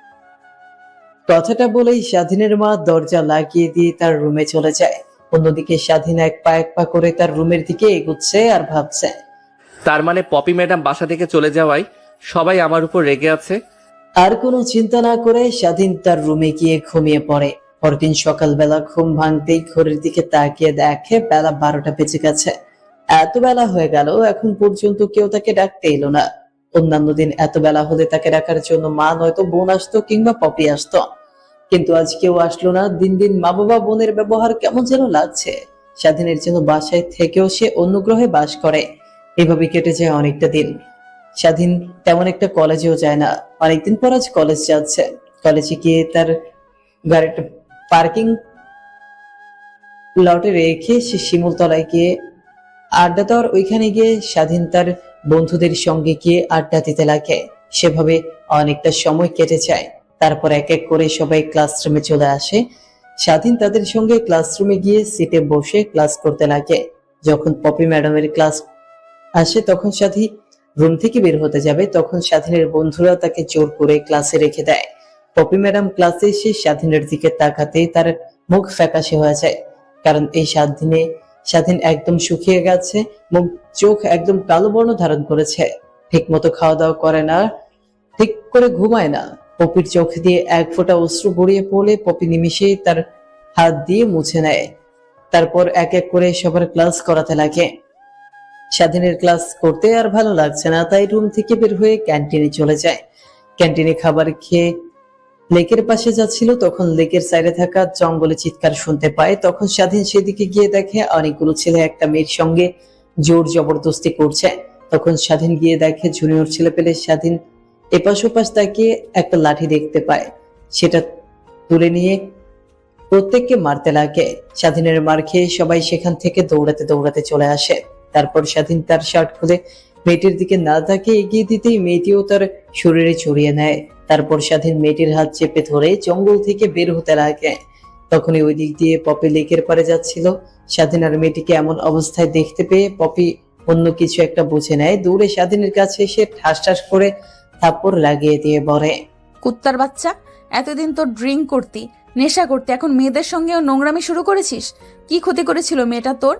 কথাটা বলেই স্বাধীনের মা দরজা লাগিয়ে দিয়ে তার রুমে চলে যায়। অন্যদিকে স্বাধীন এক পা করে তার রুমের দিকে এগুচ্ছে আর ভাবছে। তার মানে পপি ম্যাডাম বাসা থেকে চলে যাওয়ায় সবাই আমার উপর রেগে আছে। আর কোনো চিন্তা না করে স্বাধীন তার রুমে গিয়ে ঘুমিয়ে পড়ে। পরদিন সকালবেলা ঘুম ভাঙতেই ঘড়ির দিকে তাকিয়ে দেখে বেলা 12টা বেজে গেছে। এত বেলা হয়ে গেল, এখন পর্যন্ত কেউ তাকে ডাকতে এলো না। অন্যান্য দিন এত বেলা হলে তাকে ডাকার জন্য মা নয়তো বোন আসতো, কিংবা পপি আসতো, কিন্তু আজ কেউ আসলো না। দিন দিন মা বাবা বোনের ব্যবহার কেমন যেন লাগছে। স্বাধীনের জন্য বাসায় থেকেও সে অন্য গ্রহে বাস করে। এভাবে কেটে যায় অনেকটা দিন। স্বাধীন তেমন একটা কলেজেও যায় না। অনেকদিন পর আজ কলেজ যাচ্ছে। কলেজে গিয়ে তার গাড়িটা পার্কিং লটে রেখে সে শিমুলতলায় গিয়ে আড্ডা দেওয়ার ওইখানে গিয়ে স্বাধীন তার বন্ধুদের সঙ্গে গিয়ে আড্ডা দিতে লাগে। সেভাবে অনেকটা সময় কেটে যায়। তারপর এক এক করে সবাই ক্লাসরুমে চলে আসে। স্বাধীন তাদের সঙ্গে ক্লাসরুমে গিয়ে সিটে বসে ক্লাস করতে লাগে। যখন পপি ম্যাডামের ক্লাস আসে তখন স্বাধীন রুম থেকে বের হতে যাবে, তখন স্বাধীনের বন্ধুরা তাকে জোর করে ক্লাসে রেখে দেয়। পপি ম্যাডাম ক্লাসে এসে স্বাধীনের দিকে তাকাতেই তার মুখ ফ্যাকাশে হয়ে যায়, কারণ এই স্বাধীন একদম শুকিয়ে গেছে, মুখ চোখ একদম কালো বর্ণ ধারণ করেছে, ঠিক মতো খাওয়া দাওয়া করে না, ঠিক করে ঘুমায় না। পপির চোখ দিয়ে এক ফোঁটা অশ্রু গড়িয়ে পড়লে পপি নিমিষেই তার হাত দিয়ে মুছে নেয়। তারপর এক এক করে সবার ক্লাস করাতে লাগে। স্বাধীনের ক্লাস করতে আর ভালো লাগছে না, তাই রুম থেকে বের হয়ে ক্যান্টিনে চলে যায়। ক্যান্টিনে খাবার খেয়ে লেকের পাশে যাচ্ছিল, তখন লেকের সাইডে থাকা জঙ্গলে চিৎকার শুনতে পায়। তখন স্বাধীন সেদিকে গিয়ে দেখে অনেকগুলো ছেলে একটা মেয়ের সঙ্গে জোর জবরদস্তি করছে। তখন স্বাধীন গিয়ে দেখে জুনিয়র ছেলে পেলে স্বাধীন এপাশ ওপাশ তাকিয়ে একটা লাঠি দেখতে পায়, সেটা তুলে নিয়ে প্রত্যেককে মারতে লাগে। স্বাধীনের মার খেয়ে সবাই সেখান থেকে দৌড়াতে দৌড়াতে চলে আসে। তারপর স্বাধীন তার শার্ট খুলে মেয়েটির দিকে না তাকিয়ে এগিয়ে দিতেই মেয়েটিও তার শরীরে জড়িয়ে নেয়। তারপর স্বাধীন মেয়েটির হাত চেপে ধরে জঙ্গল থেকে বের হতে লাগে। তখনই ওই দিক দিয়ে পপি লেকের পাড়ে যাচ্ছিল। স্বাধীন আর মেয়েটিকে এমন অবস্থায় দেখতে পেয়ে পপি অন্য কিছু একটা বুঝে নেয়, দৌড়ে স্বাধীনের কাছে এসে ঠাস ঠাস করে থাপ্পড় লাগিয়ে দিয়ে বলে, কুত্তার বাচ্চা, এতদিন তো ড্রিঙ্ক করতি, নেশা করতে, এখন মেয়েদের সঙ্গেও নোংরামি শুরু করেছিস। কি ক্ষতি করেছিল মেয়েটা তোর?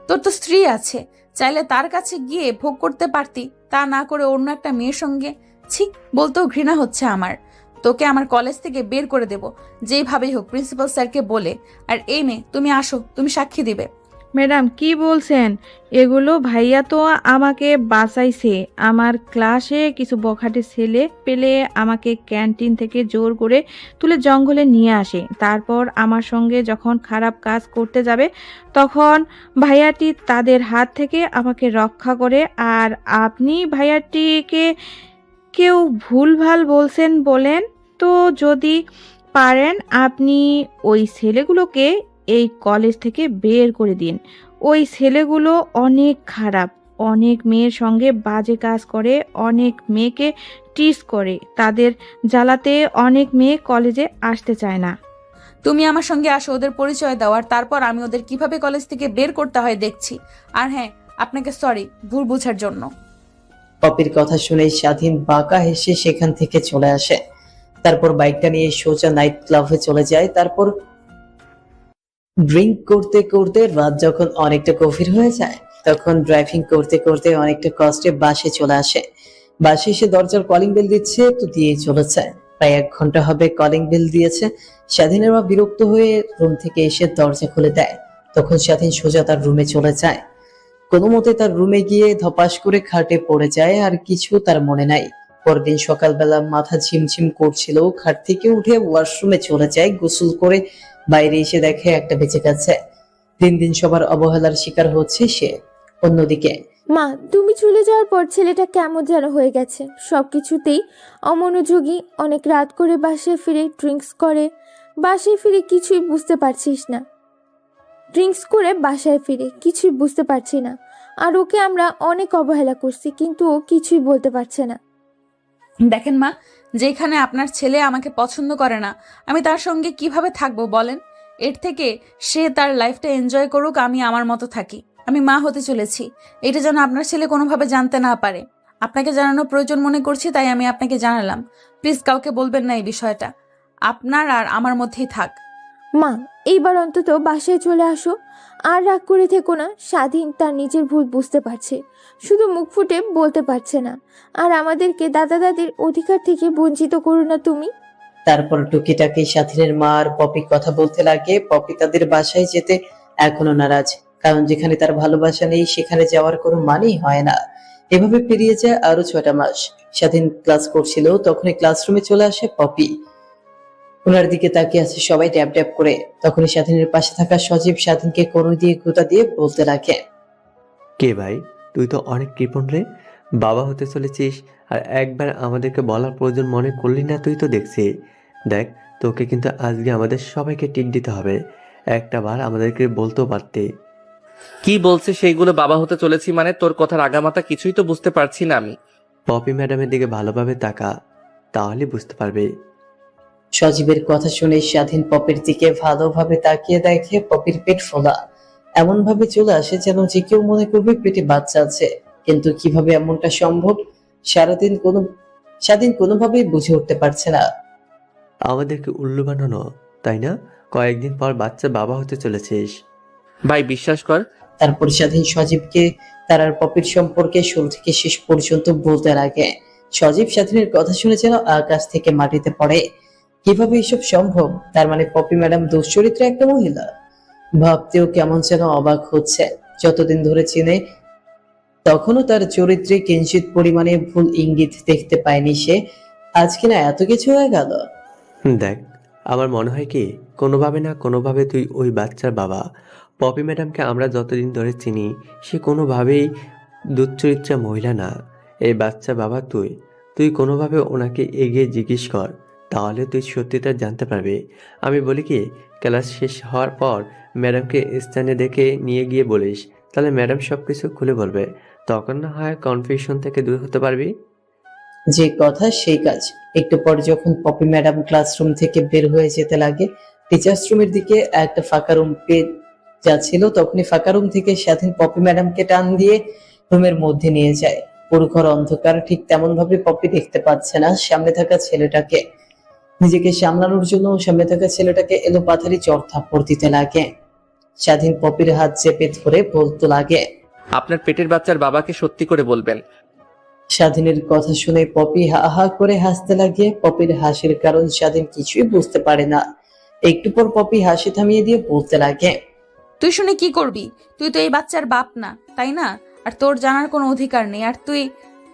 তোর তো স্ত্রী আছে, চাইলে তার কাছে গিয়ে ভোগ করতে পারতি, তা না করে অন্য একটা মেয়ের সঙ্গে। ছি, বলতেও ঘৃণা হচ্ছে আমার। তোকে আমার কলেজ থেকে বের করে দেব, যেইভাবেই হোক, প্রিন্সিপাল স্যারকে বলে। আর এই মেয়ে, তুমি আসো, তুমি সাক্ষী দিবে। ম্যাডাম কি বলছেন এগুলো? ভাইয়া তো আমাকে বাঁচাইছে। আমার ক্লাসে কিছু বখাটে ছেলে পেলে আমাকে ক্যান্টিন থেকে জোর করে তুলে জঙ্গলে নিয়ে আসে। তারপর আমার সঙ্গে যখন খারাপ কাজ করতে যাবে তখন ভাইয়াটি তাদের হাত থেকে আমাকে রক্ষা করে। আর আপনি ভাইয়াটিকে কেউ ভুলভাল বলছেন বলেন তো, যদি পারেন আপনি ওই ছেলেগুলোকে এই কলেজ থেকে বের করে দিন। ওই ছেলেগুলো অনেক খারাপ, অনেক মেয়ের সঙ্গে বাজে কাজ করে, অনেক মেয়েকে টিস করে, তাদের জ্বালাতে অনেক মেয়ে কলেজে আসতে চায় না। তুমি আমার সঙ্গে আসো, ওদের পরিচয় দাও, আর তারপর আমি ওদের কিভাবে কলেজ থেকে বের করতে হয় দেখছি। আর হ্যাঁ, আপনাকে সরি ভুল বোঝার জন্য। পপির কথা শুনে স্বাধীন বাঁকা হেসে সেখান থেকে চলে আসে। তারপর বাইকটা নিয়ে সোজা নাইট ক্লাবে চলে যায়। তারপর ড্রিঙ্ক করতে করতে রাত যখন অনেকটা গভীর হয়ে যায়, তখন ড্রাইভিং করতে করতে অনেকটা কষ্টে বাসে চলে আসে। বাসে এসে দরজার কলিং বেল দিচ্ছে, তো দিয়ে চলেছে। প্রায় 1 ঘন্টা হবে কলিং বেল দিয়েছে। স্বাধীনের মা বিরক্ত হয়ে রুম থেকে এসে দরজা খুলে দেয়। তখন স্বাধীন সোজা তার রুমে চলে যায়। কোনো মতে তার রুমে গিয়ে ধপাস করে খাটে পড়ে যায়, আর কিছু তার মনে নাই। পরদিন সকালবেলা মাথা ঝিমঝিম করছিল, খাট থেকে উঠে ওয়াশরুমে চলে যায়। গোসল করে বাইরে এসে দেখে একটা বেঁচে গেছে। দিন দিন সবার অবহেলার শিকার হচ্ছে সে। অন্যদিকে মা, তুমি চলে যাওয়ার পর ছেলেটা কেমন যেন হয়ে গেছে, সবকিছুতেই অমনোযোগী। অনেক রাত করে বাসায় ফিরে ড্রিঙ্কস করে, বাসায় ফিরে কিছুই বুঝতে পারছিস না। ড্রিঙ্কস করে বাসায় ফিরে কিছুই বুঝতে পারছি না। আর ওকে আমরা অনেক অবহেলা করছি, কিন্তু ও কিছুই বলতে পারছে না। দেখেন মা, যেখানে আপনার ছেলে আমাকে পছন্দ করে না, আমি তার সঙ্গে কিভাবে থাকবো বলেন? এর থেকে সে তার লাইফটা এনজয় করুক, আমি আমার মতো থাকি। আমি মা হতে চলেছি, এটা যেন আপনার ছেলে কোনোভাবে জানতে না পারে। আপনাকে জানানো প্রয়োজন মনে করছি, তাই আমি আপনাকে জানালাম। প্লিজ কাউকে বলবেন না এই বিষয়টা, আপনার আর আমার মধ্যেই থাক। মা, এইবার অন্তত বাসায় চলে আসো, আর রাগ করে থেকো না। স্বাধীন তার নিজের ভুল বুঝতে পারছে, শুধু মুখ ফুটে বলতে পারছে না। আর আমাদেরকে দাদা দাদির অধিকার থেকে বঞ্চিত করো না তুমি। তারপর টুকিটাকি স্বাধীনের মা আর পপি কথা বলতে লাগে। পপি তাদের বাসায় যেতে এখনো নারাজ, কারণ যেখানে তার ভালোবাসা নেই সেখানে যাওয়ার কোনো মানেই হয় না। এভাবে পেরিয়ে যায় আরো 6টা মাস। স্বাধীন ক্লাস করছিল, তখনই ক্লাসরুমে চলে আসে পপি। ওনার দিকে তাকিয়ে আছে সবাই ট্যাপ ট্যাপ করে। তখনই স্বাধীনের পাশে থাকা সজীব স্বাধীনকে কোন দিয়ে গুঁতা দিয়ে বলতে লাগে, কে ভাই, তুই তো অনেক কৃপণ রে। বাবা হতে চলেছিস আর একবার আমাদেরকে বলার প্রয়োজন মনে করলি না? তুই তো দেখছি। দেখ, তোকে কিন্তু আজকে আমাদের সবাইকে টিক দিতে হবে। একটা বার আমাদেরকে বলতেও পারতে। কি বলছে সেইগুলো? বাবা হতে চলেছি মানে? তোর কথার আগামাথা কিছুই তো বুঝতে পারছি না আমি। পপি ম্যাডামের দিকে ভালোভাবে তাকা, তাহলে বুঝতে পারবে। সজীবের কথা শুনে স্বাধীন পপির দিকে ভালোভাবে তাকিয়ে দেখে পপির পেট ফোলা। এমন ভাবে চলে আসে যেন যে কেউ মনে করবে পেটে বাচ্চা আছে, কিন্তু কিভাবে এমনটা সম্ভব স্বাধীন কোনোভাবেই বুঝে উঠতে পারছে না। আমাদেরকে উল্লু বানানো, তাই না? কয়েকদিন পর বাচ্চা বাবা হতে চলেছিস। ভাই বিশ্বাস কর, তারপর স্বাধীন সজীবকে তার আর পপির সম্পর্কে শুরু থেকে শেষ পর্যন্ত বলতে লাগে। সজীব স্বাধীনের কথা শুনে যেন আকাশ থেকে মাটিতে পড়ে। কিভাবে এসব সম্ভব? তার মানে পপি ম্যাডাম দুশ্চরিত্র একটা মহিলা। ভাবতেও কেমন যেন অবাক হচ্ছে। যতদিন ধরে চিনে তখনও তার চরিত্রে কিঞ্চিত পরিমাণে ভুল ইঙ্গিত দেখতে পায়নি সে। আজ কিনা এত কিছু হয়ে গেল। দেখ, আমার মনে হয় কি কোনোভাবে না কোনোভাবে তুই ওই বাচ্চার বাবা। পপি ম্যাডামকে আমরা যতদিন ধরে চিনি সে কোনোভাবেই দুশ্চরিত্রা মহিলা না। এই বাচ্চা বাবা তুই কোনোভাবে ওনাকে এগিয়ে জিজ্ঞেস কর, তাহলে তুই সত্যিটা জানতে পারবি। আমি বলি কি, ক্লাস শেষ হওয়ার পর ম্যাডামকে স্থানে দেখে নিয়ে গিয়ে বলিস, তাহলে ম্যাডাম সবকিছু খুলে বলবে। তখন না হয় কনফিউশন থেকে দূর হতে পারবি। যে কথা সেই কাজ। একটু পর যখন পপি ম্যাডাম ক্লাসরুম থেকে বের হয়ে যেতে লাগে, টিচার্স রুমের দিকে একটা ফাঁকা রুম পেয়ে যাচ্ছিল, তখনই ফাঁকা রুম থেকে স্বাধীন পপি ম্যাডামকে টান দিয়ে রুমের মধ্যে নিয়ে যায়। পুরো ঘর অন্ধকার, ঠিক তেমন ভাবে পপি দেখতে পাচ্ছে না সামনে থাকা ছেলেটাকে। নিজেকে সামলানোর জন্য সামনে থাকা ছেলেটাকে এলোপাথারি চড় থাপ্পড় দিতে লাগে। স্বাধীন পপির হাত চেপে ধরে বলতে লাগে, আপনার পেটের বাচ্চার বাবাকে সত্যি করে বলবেন। স্বাধীনের কথা শুনে পপি হা হা করে হাসতে লাগে। পপির হাসির কারণ স্বাধীন কিছুই বুঝতে পারে না। একটু পর পপি হাসি থামিয়ে দিয়ে বলতে লাগে, তুই শুনে কি করবি? তুই তো এই বাচ্চার বাপ না, তাই না? আর তোর জানার কোনো অধিকার নেই। আর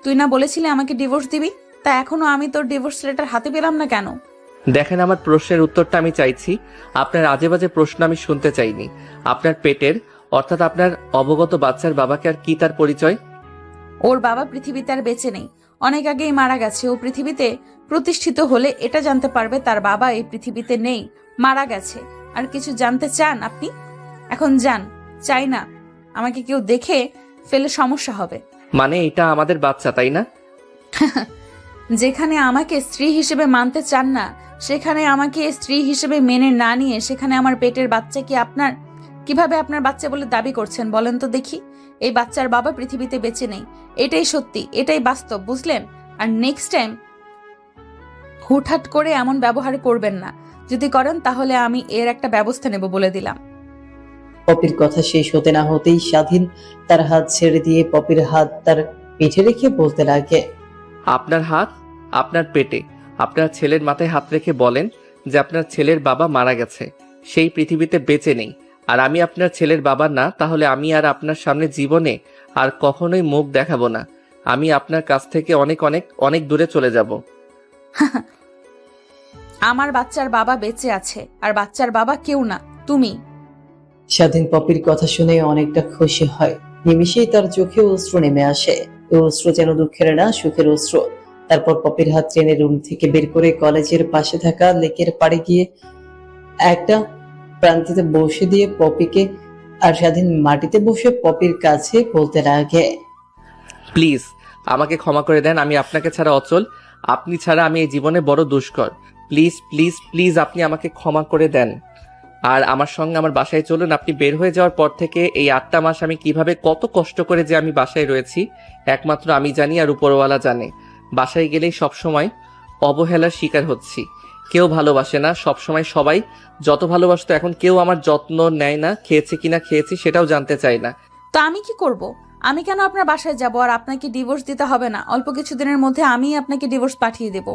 তুই না বলেছিলি আমাকে ডিভোর্স দিবি? তা এখনো আমি তোর ডিভোর্স লেটার হাতে পেলাম না কেন? দেখেন, আমার প্রশ্নের উত্তরটা আমি চাইছি। আপনার আজে বাজে প্রশ্ন আমি শুনতে চাইনি। আপনার পেটের অর্থাৎ আপনার অবগত বাচ্চার বাবাকে আর কি তার পরিচয়? ওর বাবা পৃথিবীতে আর বেঁচে নেই, অনেক আগেই মারা গেছে। ও পৃথিবীতে প্রতিষ্ঠিত হলে এটা জানতে পারবে তার বাবা এই পৃথিবীতে নেই, মারা গেছে। আর কিছু জানতে চান আপনি? এখন যান, চাই না আমাকে কেউ দেখে ফেলে সমস্যা হবে। মানে এটা আমাদের বাচ্চা, তাই না? যেখানে আমাকে স্ত্রী হিসেবে মানতে চান না, সেখানে আমাকে স্ত্রী হিসেবে মেনে না নিয়ে সেখানে আমার পেটের বাচ্চা কি আপনার কিভাবে আপনার বাচ্চা বলে দাবি করছেন বলেন তো দেখি? এই বাচ্চার বাবা পৃথিবীতে বেঁচে নেই, এটাই সত্যি, এটাই বাস্তব, বুঝলেন? আর নেক্সট টাইম হুটহাট করে এমন ব্যবহার করবেন না। যদি করেন তাহলে আমি এর একটা ব্যবস্থা নেব বলে দিলাম। পপির কথা শেষ হতে না হতেই স্বাধীন তার হাত ছেড়ে দিয়ে পপির হাত তার পিঠে রেখে বলতে লাগে, আপনার হাত আপনার পেটে, আপনার ছেলের মাথায় হাত রেখে বলেন যে আপনার ছেলের বাবা মারা গেছে, সেই পৃথিবীতে বেঁচে নেই। আর আমি আপনার ছেলের বাবা না, তাহলে আমি আর আপনার সামনে জীবনে আর কখনোই মুখ দেখাবো না। আমি আপনার কাছ থেকে অনেক অনেক অনেক দূরে চলে যাব। আমার বাচ্চার বাবা বেঁচে আছে, আর বাচ্চার বাবা কেউ না, তুমি। স্বাধীন পপির কথা শুনে অনেকটা খুশি হয়। নিমিষেই তার চোখে অশ্রু নেমে আসে। এই অশ্রু যেন দুঃখের না, সুখের অশ্রু। তারপর পপির হাত ট্রেনের রুম থেকে বের করে কলেজের পাশে থাকা লেকের পাড়ে গিয়ে একটা প্রান্তিতে বসে দিয়ে পপিকে আর স্বাধীন মাটিতে বসে পপির কাছে বলতে লাগে, প্লিজ আমাকে ক্ষমা করে দেন, আমি আপনাকে ছাড়া অচল, আপনি ছাড়া আমি এই জীবনে বড় দুষ্কর। প্লিজ প্লিজ প্লিজ আপনি আমাকে ক্ষমা করে দেন। আর আমার সঙ্গে আমার বাসায় চলুন। আপনি বের হয়ে যাওয়ার পর থেকে এই 8টা মাস আমি কিভাবে কত কষ্ট করে যে আমি বাসায় রয়েছি একমাত্র আমি জানি আর উপরওয়ালা জানে। বাসায় গেলেই সবসময় অবহেলার শিকার হচ্ছি। কেউ ভালোবাসে না, সবসময় সবাই যত ভালোবাসতো এখন কেউ আমার যত্ন নেয় না, খেয়েছি কিনা খেয়েছি সেটাও জানতে চায় না। তো আমি কি করব? আমি কেন আপনার বাসায় যাব? আর আপনাকে ডিভোর্স দিতে হবে না, অল্প কিছুদিনের মধ্যে আমি আপনাকে ডিভোর্স পাঠিয়ে দেব।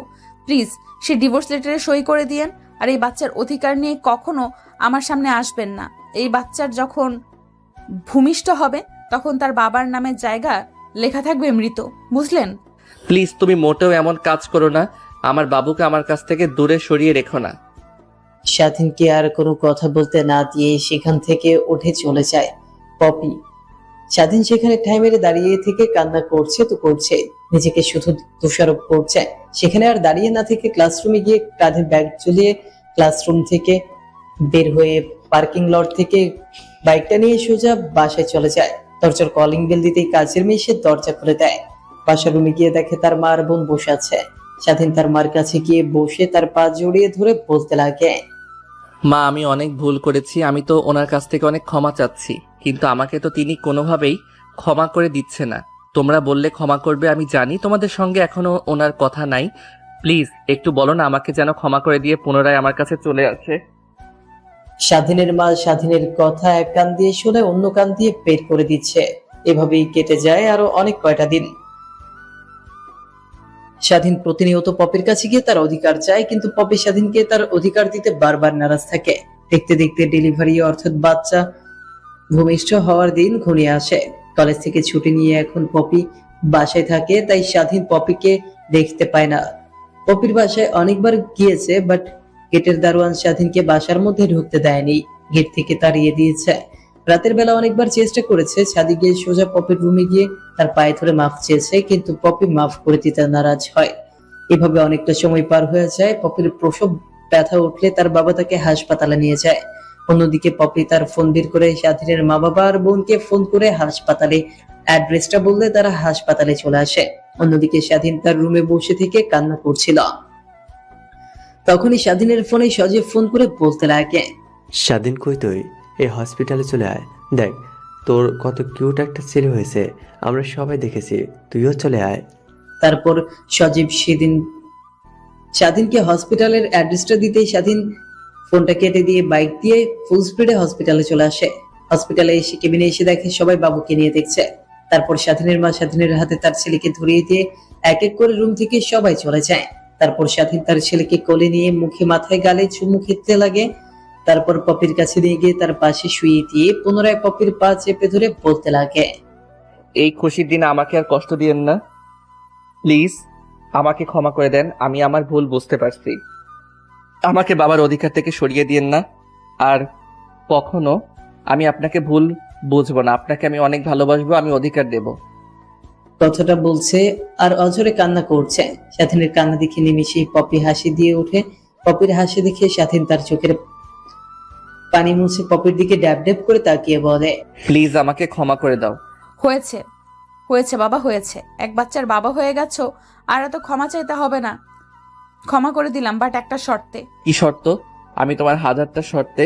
প্লিজ সেই ডিভোর্স লেটারে সই করে দিয়েন। আর এই বাচ্চার অধিকার নিয়ে কখনো আমার সামনে আসবেন না। এই বাচ্চার যখন ভূমিষ্ঠ হবে তখন তার বাবার নামের জায়গা লেখা থাকবে মৃত, বুঝলেন? প্লিজ তুমি মোটেও এমন কাজ করো না, আমার বাবুকে আমার কাছ থেকে দূরে সরিয়ে রেখো না। স্বাধীনকে আর কোনো কথা বলতে না দিয়ে সেখান থেকে উঠে চলে যায় পপি। স্বাধীন সেখানে ঠাই মেরে দাঁড়িয়ে থেকে কান্না করছে তো করছে, নিজেকে শুধু দোষারোপ করছে। সেখানে আর দাঁড়িয়ে না থেকে ক্লাসরুমে গিয়ে কাঁধে ব্যাগ ঝুলিয়ে ক্লাসরুম থেকে বের হয়ে পার্কিং লট থেকে বাইকটা নিয়ে সোজা বাসায় চলে যায়। দরজার কলিং বেল দিতেই কাজের মেয়ে সে দরজা খুলে দেয়। বাসার রুমে গিয়ে দেখে তার মা আর বোন বসে আছে। স্বাধীন তার মার কাছে গিয়ে বসে তার পা জড়িয়ে ধরে বলতে লাগে, মা, আমি অনেক ভুল করেছি। আমি তো ওনার কাছ থেকে অনেক ক্ষমা চাচ্ছি, কিন্তু আমাকে তো তিনি কোনোভাবেই ক্ষমা করে দিচ্ছে না। তোমরা বললে ক্ষমা করবে, আমি জানি তোমাদের সঙ্গে এখনো ওনার কথা নাই। প্লিজ একটু বলো না আমাকে যেন ক্ষমা করে দিয়ে পুনরায় আমার কাছে চলে আসে। স্বাধীনের মা স্বাধীনের কথা এক কান দিয়ে শুনে অন্য কান দিয়ে বের করে দিচ্ছে। এভাবেই কেটে যায় আরো অনেক কয়টা দিন। স্বাধীন প্রতিনিয়ত পপির কাছে গিয়ে তার অধিকার চায়, কিন্তু পপি স্বাধীনকে তার অধিকার দিতে বারবার নারাজ থাকে। দেখতে দেখতে ডেলিভারি অর্থাৎ বাচ্চা ভূমিষ্ঠ হওয়ার দিন ঘনিয়ে আসে। কলেজ থেকে ছুটি নিয়ে এখন পপি বাসায় থাকে, তাই স্বাধীন পপিকে দেখতে পায় না। পপির বাসায় অনেকবার গিয়েছে, বাট গেটের দারোয়ান স্বাধীনকে বাসার মধ্যে ঢুকতে দেয়নি, গেট থেকে তাড়িয়ে দিয়েছে। রাতের বেলা অনেকবার চেষ্টা করেছে, ছাদে গিয়ে সোজা পপির রুমে গিয়ে তার পায়ে ধরে মাফ চেয়েছে, কিন্তু পপি মাফ করে দিতে নারাজ হয়। এভাবে অনেকটা সময় পার হয়ে যায়। পপির প্রসব ব্যথা উঠলে তার বাবা তাকে হাসপাতালে নিয়ে যায়। অন্যদিকে পপি তার ফোন বের করে স্বাধীনের মা বাবা আর বোনকে ফোন করে হাসপাতালে অ্যাড্রেসটা বললে তারা হাসপাতালে চলে আসে। অন্যদিকে স্বাধীন তার রুমে বসে থেকে কান্না করছিল। তখনই স্বাধীনের ফোনে সজীব ফোন করে বলতে লাগে, স্বাধীন কই তুই? এই হসপিটালে চলে আয়, দেখ তোর কত কিউট একটা ছেলে হয়েছে, আমরা সবাই দেখেছি, তুইও চলে আয়। তারপর সজীব সেদিন স্বাধীনকে হসপিটালের অ্যাড্রেসটা দিতেই স্বাধীন ফোনটা কেটে দিয়ে বাইক দিয়ে ফুল স্পিডে হসপিটালে চলে আসে। হসপিটালে এসে কেবিনে এসে দেখে সবাই বাবুকে নিয়ে দেখছে। তারপর স্বাধীনের মা স্বাধীনের হাতে তার ছেলেকে ধরিয়ে দিয়ে এক এক করে রুম থেকে সবাই চলে যায়। তারপর স্বাধীন তার ছেলেকে কোলে নিয়ে মুখে মাথায় গালে চুমু খেতে লাগে। তারপর পপির কাছে নিয়ে গিয়ে তার পাশে শুয়ে দিয়ে পুনরায় পপির পা চেপে ধরে বলতে লাগে, এই খুশির দিনে আমাকে আর কষ্ট দিয়েন না প্লিজ। আমাকে ক্ষমা করে দেন, আমি আমার ভুল বুঝতে পারছি। আমাকে বাবার অধিকার থেকে সরিয়ে দিয়েন না, আর কখনো আমি আপনাকে ভুল বুঝবো না। আপনাকে আমি অনেক ভালোবাসবো, আমি অধিকার দেব। কথাটা বলছে আর অঝরে কান্না করছে। স্বাধীনের কান্না দেখে নিমিষেই পপি হাসি দিয়ে ওঠে। পপির হাসি দেখে স্বাধীন তার চোখের পানি মুছে পপির দিকে ড্যাব ড্যাব করে তাকিয়ে বলে, প্লিজ আমাকে ক্ষমা করে দাও। হয়েছে হয়েছে বাবা, হয়েছে। এক বাচ্চার বাবা হয়ে গেছো, আর এত ক্ষমা চাইতে হবে না। ক্ষমা করে দিলাম, বাট একটা শর্তে। কি শর্ত? আমি তোমার হাজারটা শর্তে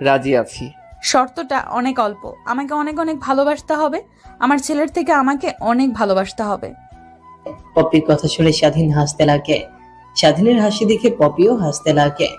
রাজি আছি। শর্তটা অনেক অল্প। আমাকে অনেক অনেক ভালোবাসতে হবে, আমার ছেলের থেকে আমাকে অনেক ভালোবাসতে হবে। পপির কথা শুনে স্বাধীন হাসতে লাগে। স্বাধীনের হাসি দেখে পপিও হাসতে লাগে।